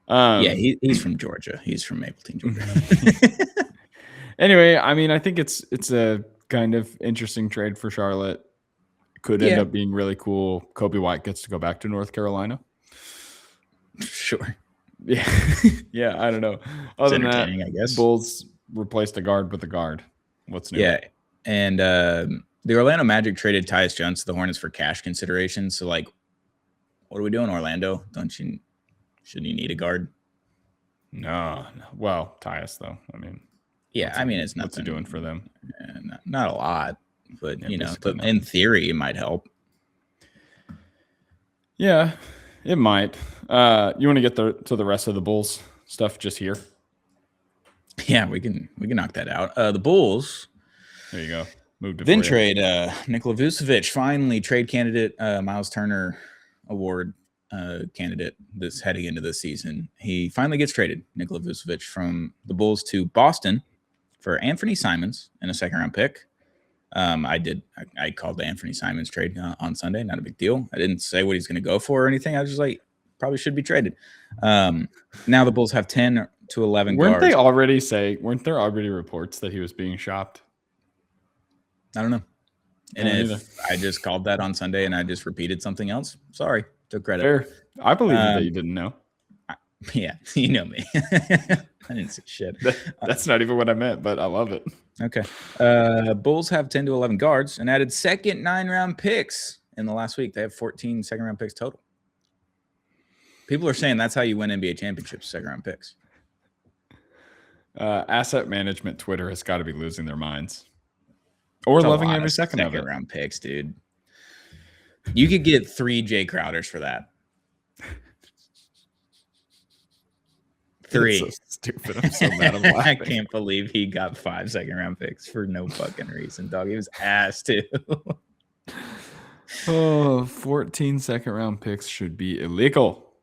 Yeah, he's from Georgia. He's from Mapleton, Georgia. Anyway, I mean, I think it's a kind of interesting trade for Charlotte. Could end up being really cool. Kobe White gets to go back to North Carolina. Sure. Yeah. Yeah, I don't know. Other than that, I guess. Bulls replaced a guard with a guard. What's new? Yeah. And The Orlando Magic traded Tyus Jones to the Hornets for cash consideration. So, like, what are we doing, Orlando? Shouldn't you need a guard? No. Well, Tyus though. I mean, yeah, I mean it's nothing. What's he doing for them? Not a lot, but in theory, it might help. Yeah, it might. You want to get to the rest of the Bulls stuff just here? Yeah, we can knock that out. The Bulls. There you go. Moved it. Then trade Nikola Vucevic, finally trade candidate, Miles Turner Award candidate this heading into this season. He finally gets traded, Nikola Vucevic, from the Bulls to Boston for Anthony Simons and a second-round pick. I called the Anthony Simons trade on Sunday. Not a big deal. I didn't say what he's going to go for or anything. I was just like, probably should be traded. Now the Bulls have 10 to 11 guards. Weren't there already reports that he was being shopped? I don't know. And I just called that on Sunday and I just repeated something else, sorry, took credit. Fair. I believe that you didn't know. Yeah, you know me. I didn't say shit. That's not even what I meant, but I love it. Okay. Bulls have 10 to 11 guards and added second 9-round picks in the last week. They have 14 second-round picks total. People are saying that's how you win NBA championships, second-round picks. Asset management Twitter has got to be losing their minds. Or loving every second of it. Second-round picks, dude. You could get 3 Jay Crowders for that. 3. That's so stupid. I'm so mad. I'm I can't believe he got 5 second-round picks for no fucking reason, dog. He was ass, too. 14 second-round picks should be illegal.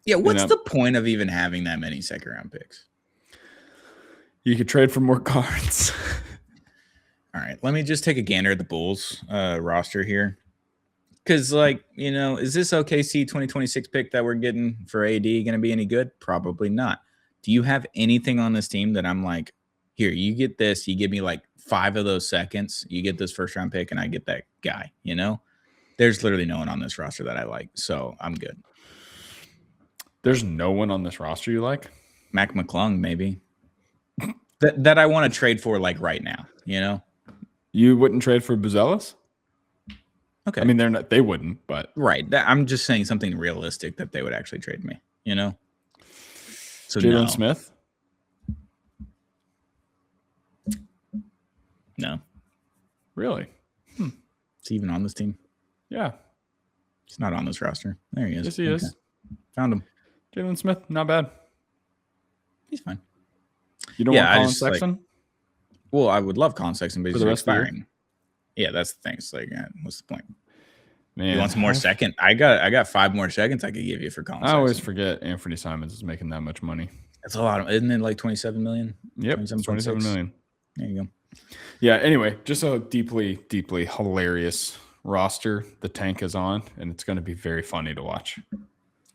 Yeah, what's the point of even having that many second-round picks? You could trade for more cards. All right, let me just take a gander at the Bulls roster here. Because, is this OKC 2026 pick that we're getting for AD going to be any good? Probably not. Do you have anything on this team that I'm like, here, you get this, you give me 5 of those seconds, you get this first-round pick, and I get that guy, There's literally no one on this roster that I like, so I'm good. There's no one on this roster you like? Mac McClung, maybe. that I want to trade for, right now, You wouldn't trade for Buzelis? Okay. I mean, they wouldn't, but. Right. I'm just saying something realistic that they would actually trade me, So Jalen Smith? No. Really? Is he even on this team? Yeah. He's not on this roster. There he is. Yes, he is. Found him. Jalen Smith, not bad. He's fine. You don't want Colin Sexton? Well, I would love Colin Sexton, but he's expiring. Yeah, that's the thing. It's what's the point? Man, you want some more second? I got 5 more seconds I could give you for Colin Sexton. I always forget Anthony Simons is making that much money. That's a lot. Isn't it 27 million? Yep, 27 million. There you go. Yeah, anyway, just a deeply, deeply hilarious roster the tank is on, and it's going to be very funny to watch.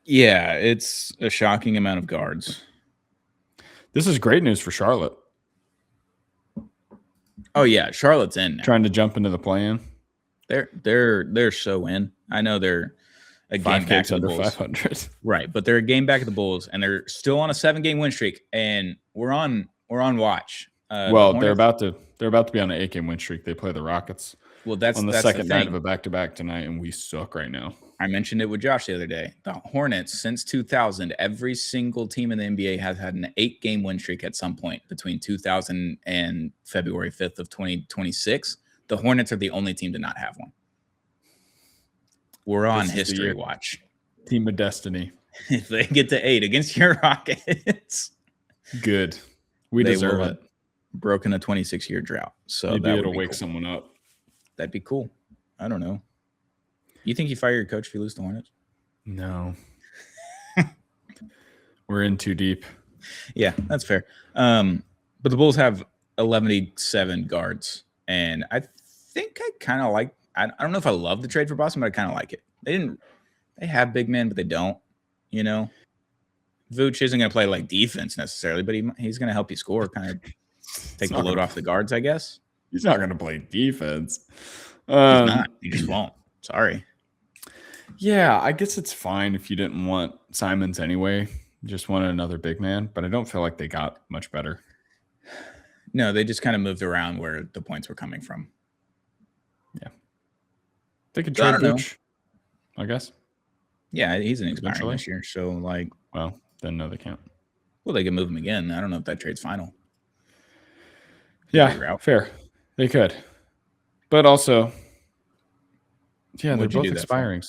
Yeah, it's a shocking amount of guards. This is great news for Charlotte. Oh yeah, Charlotte's in now. Trying to jump into the play-in. They're so in. I know they're a game back to the Bulls. 500. Right, but they're a game back of the Bulls, and they're still on a 7-game win streak, and we're on watch. They're about to be on an 8-game win streak. They play the Rockets. Well, that's on the that's second the night of a back-to-back tonight, and we suck right now. I mentioned it with Josh the other day. The Hornets, since 2000, every single team in the NBA has had an 8-game win streak at some point between 2000 and February 5th of 2026. The Hornets are the only team to not have one. We're on history watch. Team of destiny. If they get to 8 against your Rockets. Good. We deserve it. Broken a 26-year drought. So maybe it'll wake someone up. That'd be cool. I don't know. You think you fire your coach if you lose the Hornets? No. We're in too deep. Yeah, that's fair. But the Bulls have 11 guards. And I think I kind of like – I don't know if I love the trade for Boston, but I kind of like it. They have big men, but they don't, Vooch isn't going to play defense necessarily, but he's going to help you score, kind of take the load off the guards, I guess. He's not going to play defense. He's not. He just won't. Sorry. Yeah, I guess it's fine if you didn't want Simons anyway. You just wanted another big man, but I don't feel like they got much better. No, they just kind of moved around where the points were coming from. Yeah. They could So I trade don't know. Vooch, I guess. Yeah, he's an expiring Eventually. this year. So, like, Well, then no, they can't. well, they can move him again. I don't know if that trade's final. Yeah, fair. They could. But also, yeah, What'd they're you both do that for? expiring.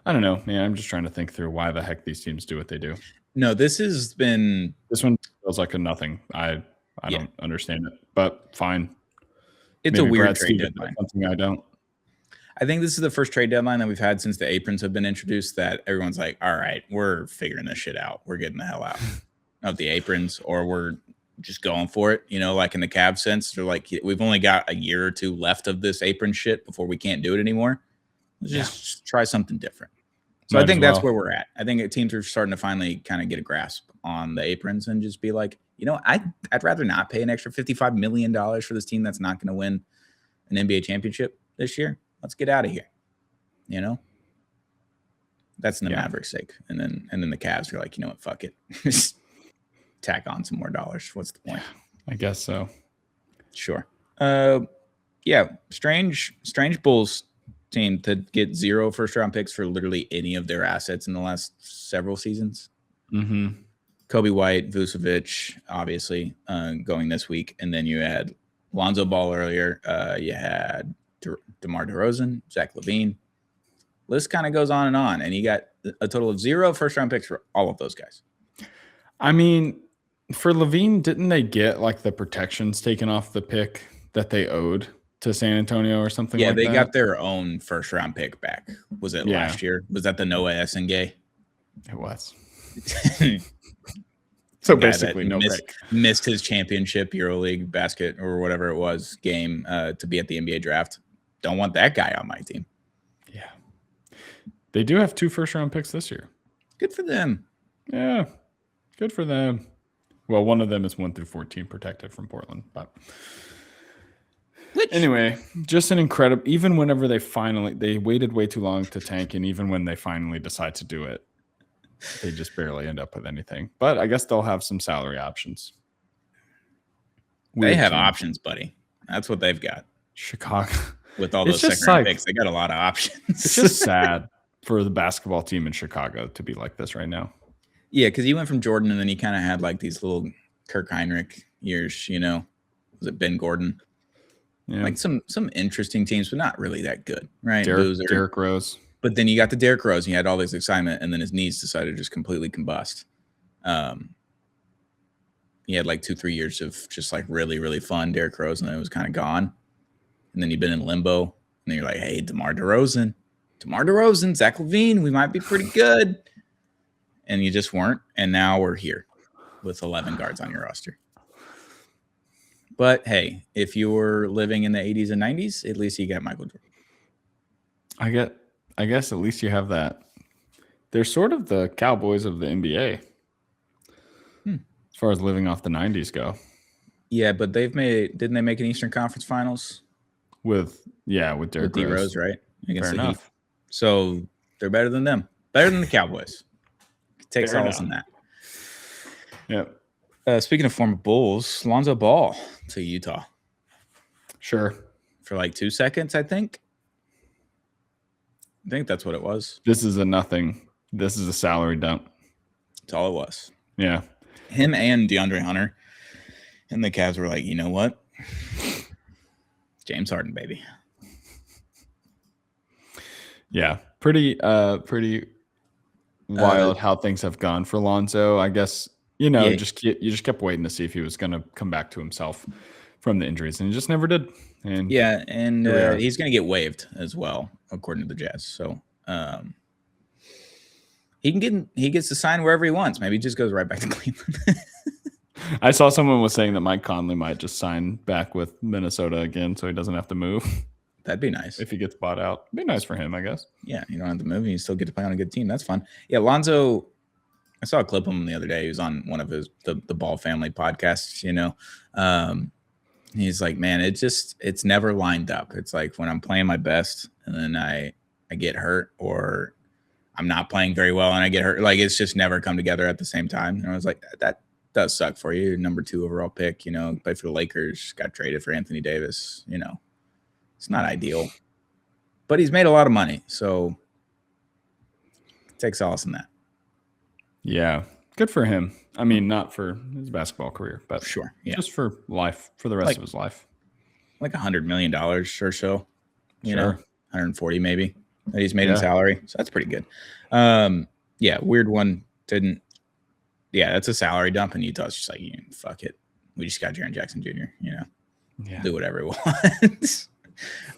I don't know, man. I'm just trying to think through why the heck these teams do what they do. No, this has been. This one feels like a nothing. I don't understand it, but fine. It's Maybe a weird Brad trade Stevens deadline. Something I don't. I think this is the first trade deadline that we've had since the aprons have been introduced that everyone's like, all right, we're figuring this shit out. We're getting the hell out of the aprons, or we're just going for it. You know, like in the Cavs sense, they're like, we've only got a year or two left of this apron shit before we can't do it anymore. Let's just try something different. So I think that's where we're at. I think teams are starting to finally kind of get a grasp on the aprons and just be like, you know, I'd rather not pay an extra $55 million for this team that's not going to win an NBA championship this year. Let's get out of here. You know, that's in the Mavericks' sake. And then the Cavs are like, you know what, fuck it. Just tack on some more dollars. What's the point? I guess so. Sure. Yeah. Strange Bulls team to get 0 first-round picks for literally any of their assets in the last several seasons. Mm-hmm. Kobe White, Vucevic, obviously, going this week. And then you had Lonzo Ball earlier. You had DeMar DeRozan, Zach LaVine. List kind of goes on. And you got a total of 0 first-round picks for all of those guys. I mean, for LaVine, didn't they get like the protections taken off the pick that they owed to San Antonio or something like that? Yeah, they got their own first-round pick back. Was it last year? Was that the Noah Essengay? It was. So basically, missed his championship EuroLeague basket or whatever it was game to be at the NBA draft. Don't want that guy on my team. Yeah. They do have 2 first-round picks this year. Good for them. Yeah. Good for them. Well, one of them is 1 through 14 protected from Portland, but anyway, just an incredible. Even whenever they waited way too long to tank, and even when they finally decide to do it, they just barely end up with anything. But I guess they'll have some salary options. They have options, buddy. That's what they've got. Chicago with all those second-round picks, they got a lot of options. It's just sad for the basketball team in Chicago to be like this right now. Yeah, because you went from Jordan, and then you kind of had like these little Kirk Heinrich years. You know, was it Ben Gordon? Yeah. Like some interesting teams, but not really that good, right? Derrick Rose. But then you got the Derrick Rose, and you had all this excitement, and then his knees decided to just completely combust. He had like 2-3 years of just like really, really fun Derrick Rose, and then it was kind of gone. And then you've been in limbo, and then you're like, hey, DeMar DeRozan, Zach LaVine, we might be pretty good. And you just weren't. And now we're here with 11 guards on your roster. But hey, if you were living in the 80s and 90s, at least you got Michael Jordan. I guess at least you have that. They're sort of the Cowboys of the NBA as far as living off the 90s go. Yeah, but didn't they make an Eastern Conference Finals? With Derrick Rose, right? Against the Heat. So they're better than them. Better than the Cowboys. Takes all in that. Yep. Speaking of former Bulls, Lonzo Ball to Utah. Sure. For like 2 seconds, I think. I think that's what it was. This is a nothing. This is a salary dump. That's all it was. Yeah. Him and DeAndre Hunter. And the Cavs were like, you know what? James Harden, baby. Yeah. Pretty wild how things have gone for Lonzo. I guess, you just kept waiting to see if he was going to come back to himself from the injuries, and he just never did. And he's going to get waived as well, according to the Jazz. So he gets to sign wherever he wants. Maybe he just goes right back to Cleveland. I saw someone was saying that Mike Conley might just sign back with Minnesota again, so he doesn't have to move. That'd be nice if he gets bought out. It'd be nice for him, I guess. Yeah, you don't have to move. You still get to play on a good team. That's fun. Yeah, Lonzo. I saw a clip of him the other day. He was on one of the Ball family podcasts. You know, he's like, man, it's never lined up. It's like when I'm playing my best and then I get hurt, or I'm not playing very well and I get hurt. Like it's just never come together at the same time. And I was like, that does suck for you. Number 2 overall pick. You know, played for the Lakers. Got traded for Anthony Davis. You know. It's not ideal. but he's made a lot of money, so take solace in that. Yeah, good for him. I mean, not for his basketball career, but sure, yeah, just for life, for the rest of his life. Like $100 million or so, you know, 140 maybe that he's made in salary. So that's pretty good. Yeah, weird one. Yeah, that's a salary dump, and Utah's just like, fuck it. We just got Jaren Jackson Jr., do whatever he wants.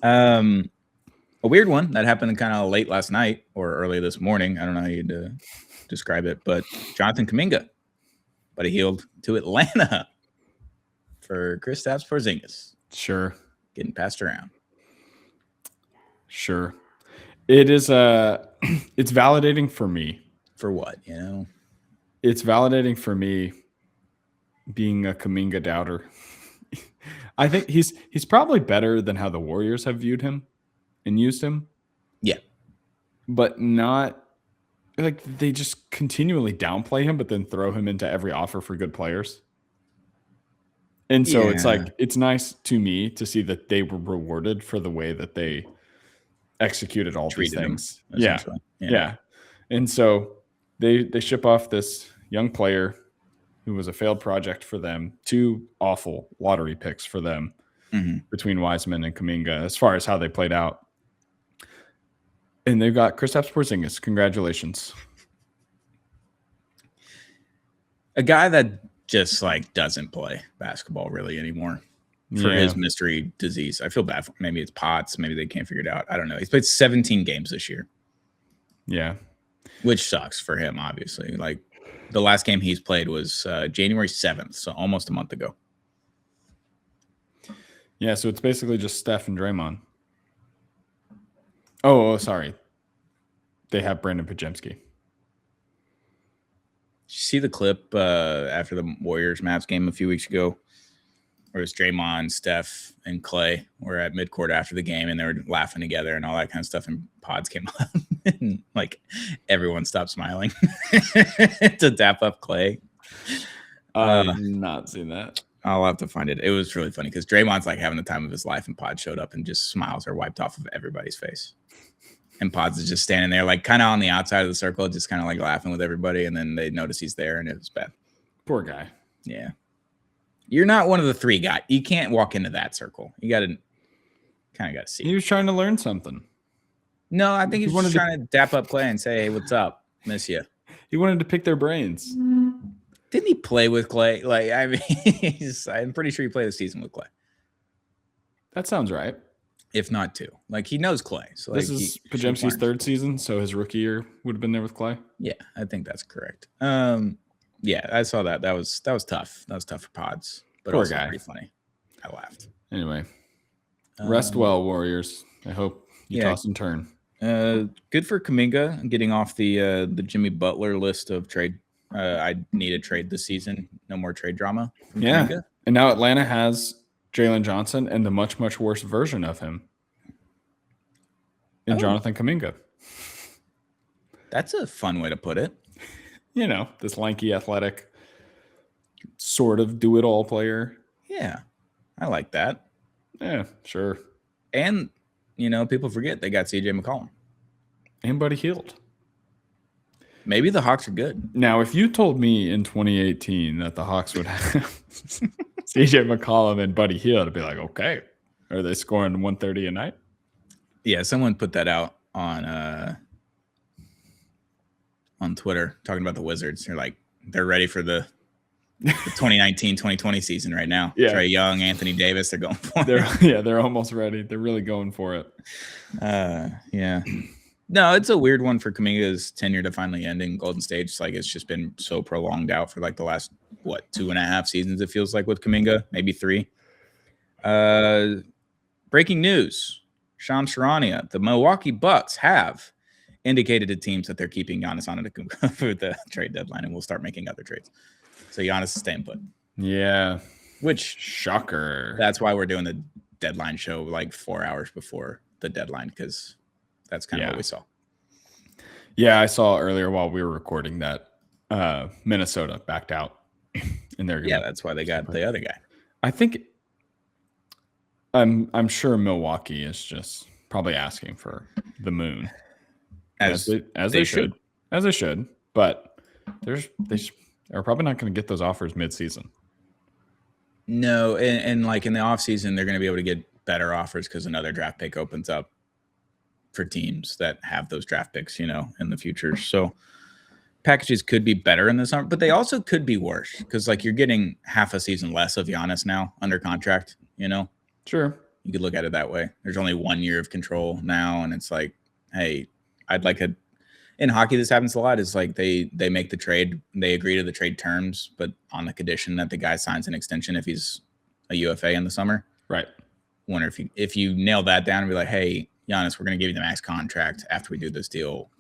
A weird one that happened kind of late last night or early this morning. I don't know how you'd describe it, but Jonathan Kuminga, but he healed to Atlanta for Kristaps Porzingis. Sure. Getting passed around. Sure. It is it's validating for me. For what, It's validating for me being a Kuminga doubter. I think he's probably better than how the Warriors have viewed him and used him. Yeah. But not like they just continually downplay him, but then throw him into every offer for good players. And so it's like, it's nice to me to see that they were rewarded for the way that they executed all these things. Yeah. And so they ship off this young player who was a failed project for them, 2 awful lottery picks for them between Wiseman and Kuminga as far as how they played out. And they've got Kristaps Porzingis. Congratulations. A guy that just doesn't play basketball really anymore for his mystery disease. I feel bad for him. Maybe it's POTS. Maybe they can't figure it out. I don't know. He's played 17 games this year. Yeah. Which sucks for him, obviously. The last game he's played was January 7th, so almost a month ago. Yeah, so it's basically just Steph and Draymond. Oh, sorry. They have Brandon Podziemski. Did you see the clip after the Warriors-Mavs game a few weeks ago where it was Draymond, Steph, and Clay were at midcourt after the game, and they were laughing together and all that kind of stuff, and pods came up, and everyone stopped smiling to dap up Clay. I've not seen that. I'll have to find it. It was really funny because Draymond's having the time of his life, and Pod showed up and just smiles are wiped off of everybody's face. And Pods is just standing there, kind of on the outside of the circle, just kind of laughing with everybody. And then they notice he's there, and it was bad. Poor guy. Yeah. You're not one of the 3 guys. You can't walk into that circle. You got to see. He was trying to learn something. No, I think he was trying to dap up Clay and say, hey, what's up? Miss you. He wanted to pick their brains. Didn't he play with Clay? I'm pretty sure he played a season with Clay. That sounds right. If not 2. He knows Clay. So this is Podziemski's 3rd season, so his rookie year would have been there with Clay. Yeah, I think that's correct. Yeah, I saw that. That was tough. That was tough for Pods, but poor also guy. Pretty funny. I laughed. Anyway, rest well, Warriors. I hope you toss and turn. Good for Kuminga getting off the Jimmy Butler list of trade. I need a trade this season. No more trade drama. Kuminga. And now Atlanta has Jalen Johnson and the much, much worse version of him in Jonathan Kuminga. That's a fun way to put it. This lanky, athletic, sort of do-it-all player. Yeah, I like that. Yeah, sure. And, people forget they got CJ McCollum. And Buddy Hield. Maybe the Hawks are good. Now, if you told me in 2018 that the Hawks would have CJ McCollum and Buddy Hield, I'd be like, okay. Are they scoring 130 a night? Yeah, someone put that out on Twitter talking about the Wizards. They're ready for the 2019-2020 season right now. Yeah. Trae Young, Anthony Davis, they're going for it. They're almost ready. They're really going for it. Yeah. No, it's a weird one for Kuminga's tenure to finally end in Golden State. It's just been so prolonged out for the last 2.5 seasons. It feels like with Kuminga, maybe 3. Breaking news: Shams Charania, the Milwaukee Bucks have indicated to teams that they're keeping Giannis Antetokounmpo for the trade deadline, and we'll start making other trades. So Giannis is staying put. Yeah, which shocker. That's why we're doing the deadline show 4 hours before the deadline, because that's kind of what we saw. Yeah, I saw earlier while we were recording that Minnesota backed out in their game. Yeah, that's why they got the other guy. I think I'm sure Milwaukee is just probably asking for the moon, as they should. But they're probably not going to get those offers mid-season. No, and like in the offseason, they're going to be able to get better offers because another draft pick opens up for teams that have those draft picks, in the future. So packages could be better in the summer, but they also could be worse because like you're getting half a season less of Giannis now under contract, Sure. You could look at it that way. There's only 1 year of control now, and it's like, hey, I'd like a. In hockey, this happens a lot. Is like they make the trade, they agree to the trade terms, but on the condition that the guy signs an extension if he's a UFA in the summer. Right. Wonder if you nail that down and be like, hey, Giannis, we're going to give you the max contract after we do this deal.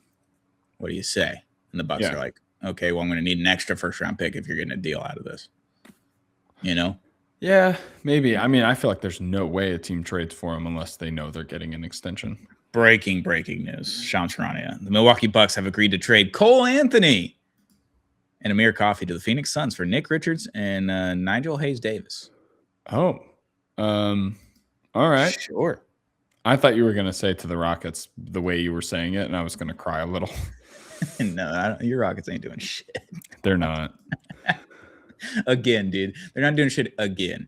What do you say? And the Bucks are like, okay, well, I'm going to need an extra first-round pick if you're getting a deal out of this. Yeah, maybe. I mean, I feel like there's no way a team trades for him unless they know they're getting an extension. Breaking news. Shams Charania. The Milwaukee Bucks have agreed to trade Cole Anthony and Amir Coffey to the Phoenix Suns for Nick Richards and Nigel Hayes-Davis. Oh. All right. Sure. I thought you were going to say to the Rockets the way you were saying it, and I was going to cry a little. No, your Rockets ain't doing shit. They're not. Again, dude. They're not doing shit again.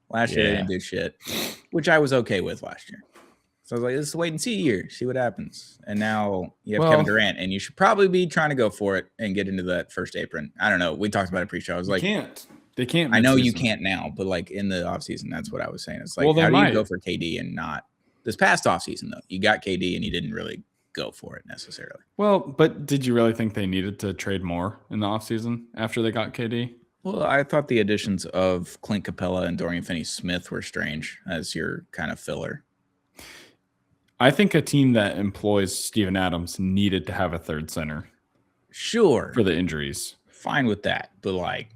Last year, they didn't do shit, which I was okay with last year. So I was like, this is a wait and see year. See what happens. And now you have Kevin Durant, and you should probably be trying to go for it and get into that first apron. I don't know. We talked about it pre-show. I was like, They can't. I know you can't now, but like in the offseason, that's what I was saying. It's like, how do you go for KD and not this past offseason, though? You got KD and you didn't really go for it necessarily. Well, but did you really think they needed to trade more in the offseason after they got KD? Well, I thought the additions of Clint Capella and Dorian Finney-Smith were strange as your kind of filler. I think a team that employs Steven Adams needed to have a third center. Sure. For the injuries. Fine with that. But like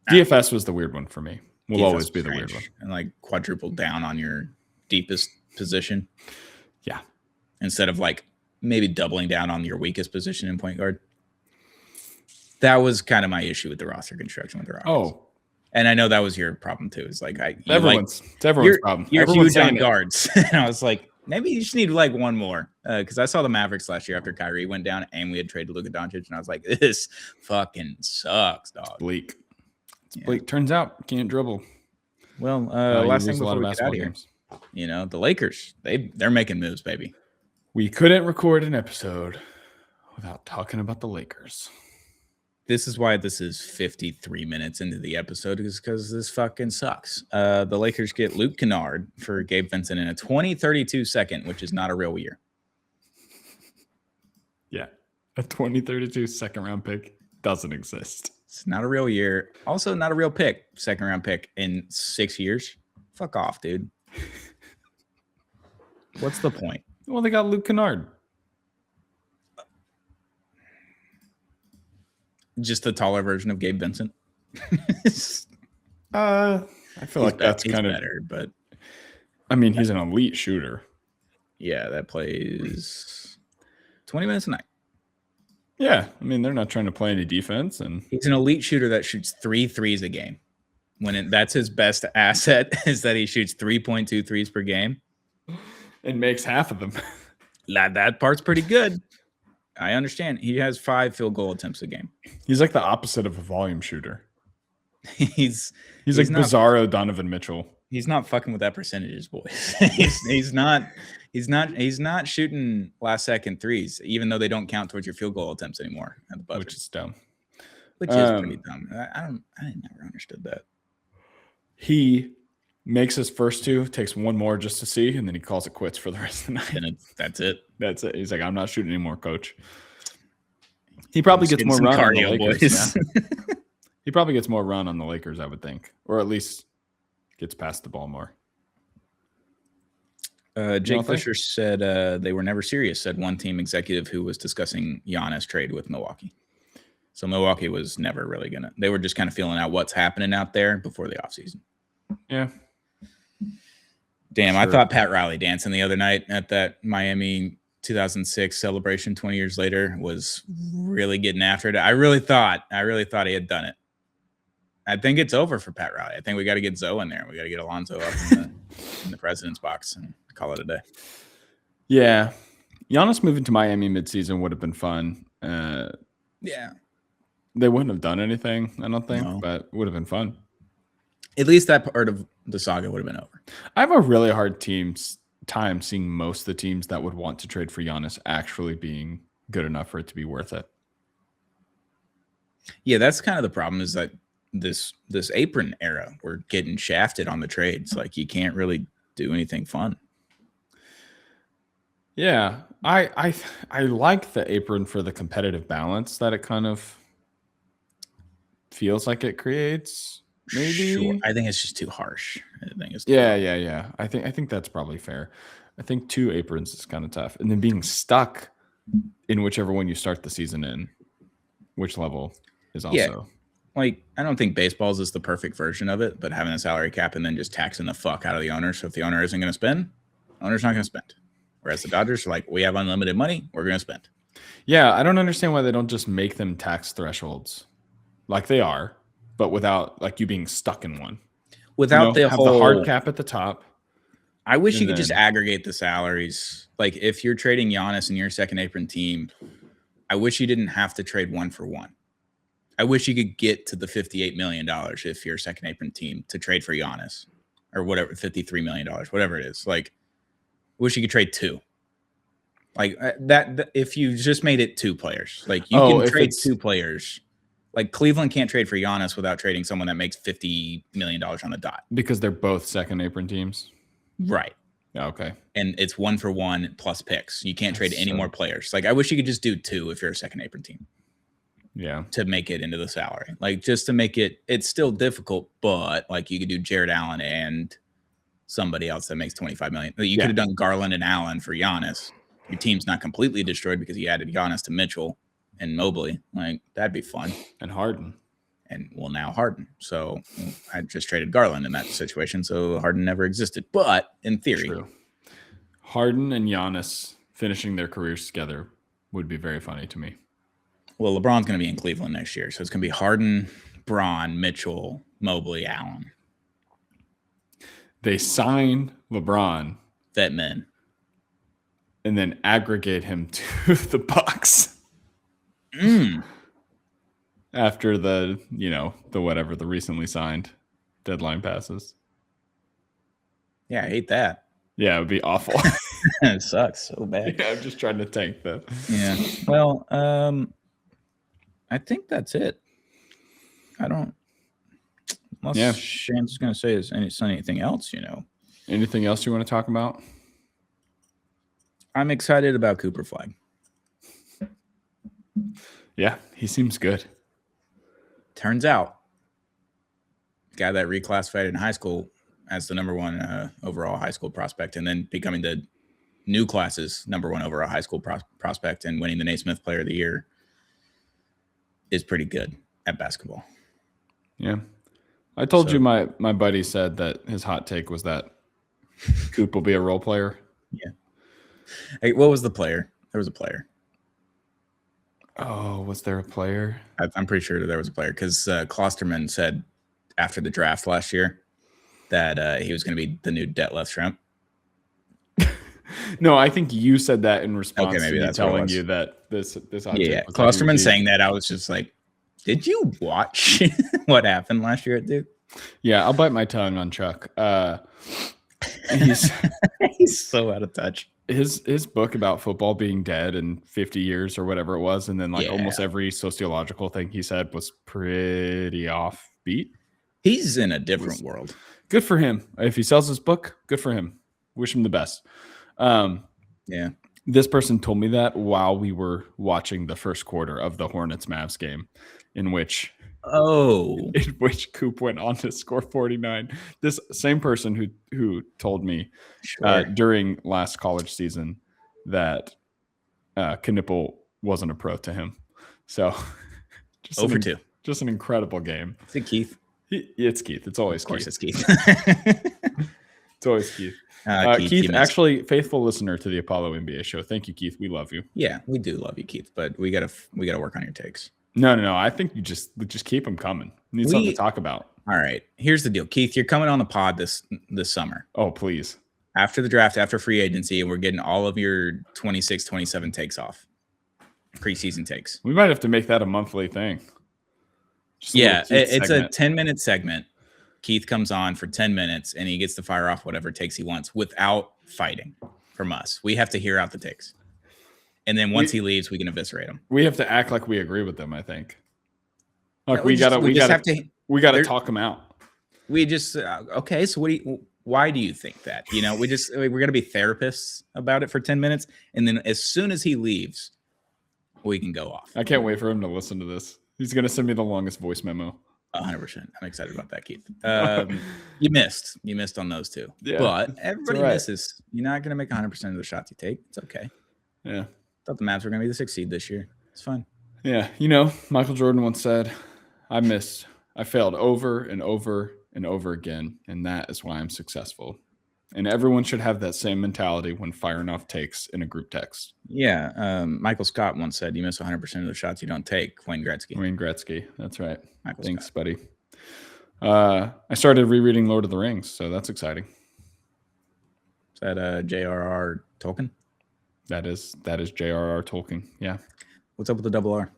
DFS was the weird one for me. Will always be the weird one. And like quadruple down on your deepest position. Yeah. Instead of like maybe doubling down on your weakest position in point guard. That was kind of my issue with the roster construction with the Rockets. Oh. And I know that was your problem too. It's like it's everyone's problem. You're huge on guards. And I was like, maybe you just need like one more. Because I saw the Mavericks last year after Kyrie went down and we had traded Luka Doncic. And I was like, this fucking sucks, dog. It's bleak. Bleak. Turns out you can't dribble. Well, last thing before we get out of here. The Lakers, they're making moves, baby. We couldn't record an episode without talking about the Lakers. This is why this is 53 minutes into the episode, is because this fucking sucks. The Lakers get Luke Kennard for Gabe Vincent in a 2032 second, which is not a real year. Yeah. A 2032 second round pick doesn't exist. It's not a real year. Also not a real pick. Second round pick in 6 years. Fuck off, dude. What's the point? Well, they got Luke Kennard. Just the taller version of Gabe Vincent. I feel like that's kind of better, but I mean, he's an elite shooter. Yeah, that plays 20 minutes a night. Yeah, I mean, they're not trying to play any defense, and he's an elite shooter that shoots 3 threes a game. That's his best asset is that he shoots 3.2 threes per game and makes half of them. That part's pretty good. I understand. He has 5 field goal attempts a game. He's like the opposite of a volume shooter. He's like bizarro Donovan Mitchell. He's not fucking with that percentages, boys. he's not shooting last second threes, even though they don't count towards your field goal attempts anymore at the buzzer. Which is dumb. Which is pretty dumb. I never understood that. He makes his first 2, takes one more just to see, and then he calls it quits for the rest of the night. And that's it. That's it. He's like, I'm not shooting anymore, coach. He probably gets more run on the Lakers. Yeah. He probably gets more run on the Lakers, I would think, or at least gets past the ball more. Jake Fisher said they were never serious, said one team executive who was discussing Giannis trade with Milwaukee. So Milwaukee was never really they were just kind of feeling out what's happening out there before the offseason. Yeah. Damn, sure. I thought Pat Riley dancing the other night at that Miami 2006 celebration 20 years later was really getting after it. I really thought he had done it. I think it's over for Pat Riley. I think we got to get Zoe in there. We got to get Alonzo up. in the president's box and call it a day. Yeah. Giannis moving to Miami midseason would have been fun. Yeah. They wouldn't have done anything, I don't think, No. but it would have been fun. At least that part of the saga would have been over. I have a really hard time seeing most of the teams that would want to trade for Giannis actually being good enough for it to be worth it. Yeah, that's kind of the problem is that this apron era, we're getting shafted on the trades. Like you can't really do anything fun. Yeah, I like the apron for the competitive balance that it kind of feels like it creates. Maybe. Sure. I think it's just too harsh. I think it's Yeah. I think that's probably fair. I think 2 aprons is kind of tough, and then being stuck in whichever one you start the season in, which level is also. Yeah. Like I don't think baseball's is the perfect version of it, but having a salary cap and then just taxing the fuck out of the owner. So if the owner isn't going to spend, the owner's not going to spend. Whereas the Dodgers are like, we have unlimited money, we're going to spend. Yeah, I don't understand why they don't just make them tax thresholds, like they are, but without like you being stuck in one. Without the hard cap at the top. I wish you could just aggregate the salaries. Like if you're trading Giannis and your second apron team, I wish you didn't have to trade 1 for 1. I wish you could get to the $58 million if you're a second apron team to trade for Giannis or whatever, $53 million, whatever it is. Like, I wish you could trade 2. Like that if you just made it 2 players, like you can trade 2 players. Like Cleveland can't trade for Giannis without trading someone that makes $50 million on the dot. Because they're both second apron teams. Right. Yeah, okay. And it's 1 for 1 plus picks. You can't trade any more players. Like I wish you could just do 2 if you're a second apron team. Yeah. To make it into the salary. Like just to make it's still difficult, but like you could do Jared Allen and somebody else that makes $25 million. You could have done Garland and Allen for Giannis. Your team's not completely destroyed because you added Giannis to Mitchell and Mobley. Like that'd be fun. And Harden. And now Harden. So I just traded Garland in that situation. So Harden never existed. But in theory, true. Harden and Giannis finishing their careers together would be very funny to me. Well, LeBron's going to be in Cleveland next year. So it's going to be Harden, Braun, Mitchell, Mobley, Allen. They sign LeBron. Vet men. And then aggregate him to the Bucks. After the recently signed deadline passes. Yeah, I hate that. Yeah, it would be awful. It sucks so bad. Yeah, I'm just trying to tank that. Yeah. Well, I think that's it. I don't. Unless Shane's is going to say is anything else, Anything else you want to talk about? I'm excited about Cooper Flag. Yeah, he seems good. Turns out, guy that reclassified in high school as the number 1 overall high school prospect, and then becoming the new class's number 1 overall high school prospect and winning the Naismith Player of the Year is pretty good at basketball. Yeah. I told you my buddy said that his hot take was that Coop will be a role player. Yeah. Hey, what was the player? There was a player. Oh, was there a player? I'm pretty sure there was a player because Klosterman said after the draft last year that he was going to be the new Detlef Schrempf. No, I think you said that in response to me telling you that this yeah. Klosterman saying that, I was just like, did you watch what happened last year at Duke? Yeah, I'll bite my tongue on Chuck. He's so out of touch. His book about football being dead in 50 years or whatever it was, and then almost every sociological thing he said was pretty offbeat. He's in a different world. Good for him. If he sells his book, good for him. Wish him the best. Yeah. This person told me that while we were watching the first quarter of the Hornets-Mavs game, in which Coop went on to score 49. This same person who told me during last college season that Knipple wasn't a pro to him. So just over 2. Just an incredible game. Is it Keith? It's Keith. It's always Keith. Of course it's Keith. It's always Keith. Keith, actually faithful listener to the Apollo NBA show. Thank you, Keith. We love you. Yeah, we do love you, Keith, but we gotta work on your takes. No. I think you just keep them coming. We need something to talk about. All right. Here's the deal. Keith, you're coming on the pod this summer. Oh, please. After the draft, after free agency, and we're getting all of your 26, 27 takes off. Preseason takes. We might have to make that a monthly thing. It's a 10-minute segment. Keith comes on for 10 minutes, and he gets to fire off whatever takes he wants without fighting from us. We have to hear out the takes. And then once he leaves, we can eviscerate him. We have to act like we agree with them, I think. Like we gotta talk them out. We just okay. So why do you think that? We're gonna be therapists about it for 10 minutes, and then as soon as he leaves, we can go off. I can't wait for him to listen to this. He's gonna send me the longest voice memo. 100%. I'm excited about that, Keith. You missed on those two. Yeah, but everybody misses. You're not gonna make 100% of the shots you take. It's okay. Yeah. Thought the Mavs were gonna be the 6th seed this year. It's fine. Yeah. Michael Jordan once said, I failed over and over and over again, and that is why I'm successful. And everyone should have that same mentality when firing off takes in a group text. Yeah. Michael Scott once said, you miss 100% of the shots you don't take. Wayne Gretzky. That's right. Thanks, buddy. I started rereading Lord of the Rings, so that's exciting. Is that J.R.R. Tolkien? That is J.R.R. Tolkien. Yeah. What's up with the double R?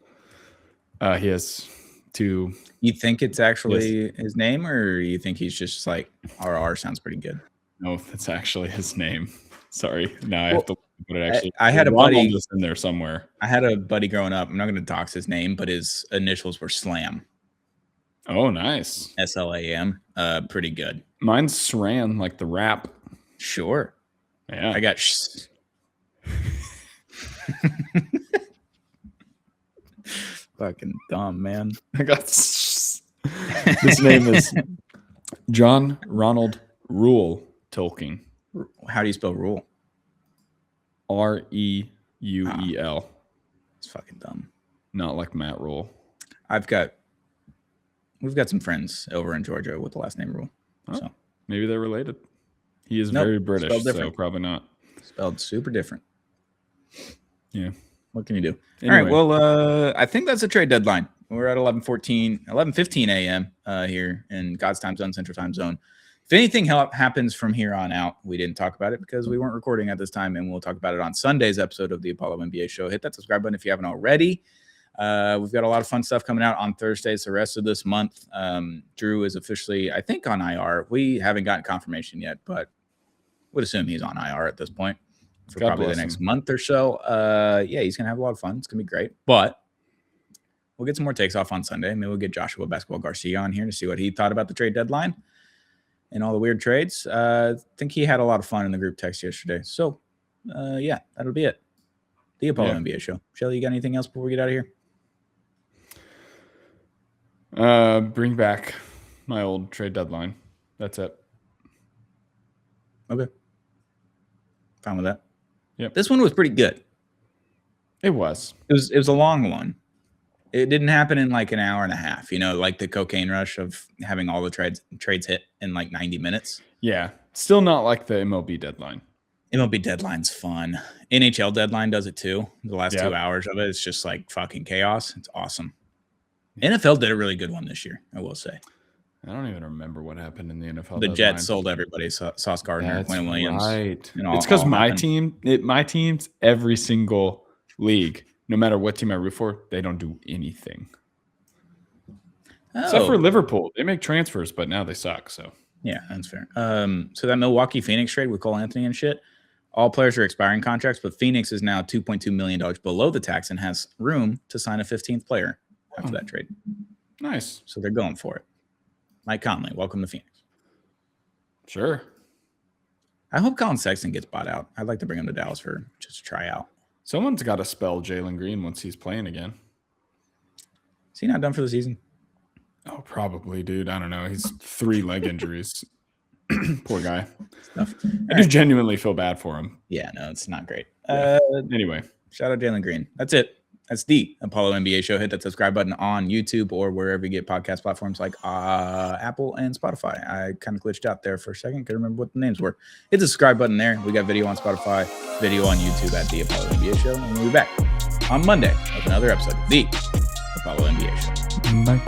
He has two. You think it's actually his name, or you think he's just like RR sounds pretty good? No, that's actually his name. Sorry. Now I have to put it actually. I had a buddy in there somewhere. I had a buddy growing up. I'm not going to dox his name, but his initials were Slam. Oh, nice. SLAM. Pretty good. Mine's Sran, like the rap. Sure. Yeah. I got fucking dumb, man. I got his name is John Ronald Rule Tolkien. How do you spell Rule? Reuel. It's fucking dumb. Not like Matt Rule. We've got some friends over in Georgia with the last name Rule. So maybe they're related. He is very British, so probably not. Spelled super different. Yeah. What can you do? Anyway. All right. Well, I think that's a trade deadline. We're at 11:15 a.m. Here in God's time zone, Central Time Zone. If anything happens from here on out, we didn't talk about it because we weren't recording at this time, and we'll talk about it on Sunday's episode of the Apollo NBA Show. Hit that subscribe button if you haven't already. We've got a lot of fun stuff coming out on Thursdays the rest of this month. Drew is officially, I think, on IR. We haven't gotten confirmation yet, but would assume he's on IR at this point for probably the next month or so. He's going to have a lot of fun. It's going to be great. But we'll get some more takes off on Sunday. Maybe we'll get Joshua Basketball Garcia on here to see what he thought about the trade deadline and all the weird trades. I think he had a lot of fun in the group text yesterday. So, that'll be it. The Apollo NBA Show. Shelly, you got anything else before we get out of here? Bring back my old trade deadline. That's it. Okay. Fine with that. Yep. This one was pretty good. It was. It was a long one. It didn't happen in like an hour and a half, like the cocaine rush of having all the trades hit in like 90 minutes. Yeah. Still not like the MLB deadline. MLB deadline's fun. NHL deadline does it too. The last 2 hours of it, it's just like fucking chaos. It's awesome. NFL did a really good one this year, I will say. I don't even remember what happened in the NFL. The Jets sold everybody. Sauce Gardner, Quinn Williams. Right. It's because my team's every single league, no matter what team I root for, they don't do anything. Except for Liverpool. They make transfers, but now they suck. So yeah, that's fair. So that Milwaukee Phoenix trade with Cole Anthony and shit, all players are expiring contracts, but Phoenix is now $2.2 million below the tax and has room to sign a 15th player after that trade. Nice. So they're going for it. Mike Conley, welcome to Phoenix. Sure. I hope Colin Sexton gets bought out. I'd like to bring him to Dallas for just a tryout. Someone's got to spell Jalen Green once he's playing again. Is he not done for the season? Oh, probably, dude. I don't know. He's 3 leg injuries. Poor guy. I do genuinely feel bad for him. Yeah, no, it's not great. Anyway. Shout out Jalen Green. That's it. That's the Apollo NBA Show. Hit that subscribe button on YouTube or wherever you get podcast platforms like Apple and Spotify. I kind of glitched out there for a second. Couldn't remember what the names were. Hit the subscribe button there. We got video on Spotify, video on YouTube at the Apollo NBA Show. And we'll be back on Monday with another episode of the Apollo NBA Show. Bye.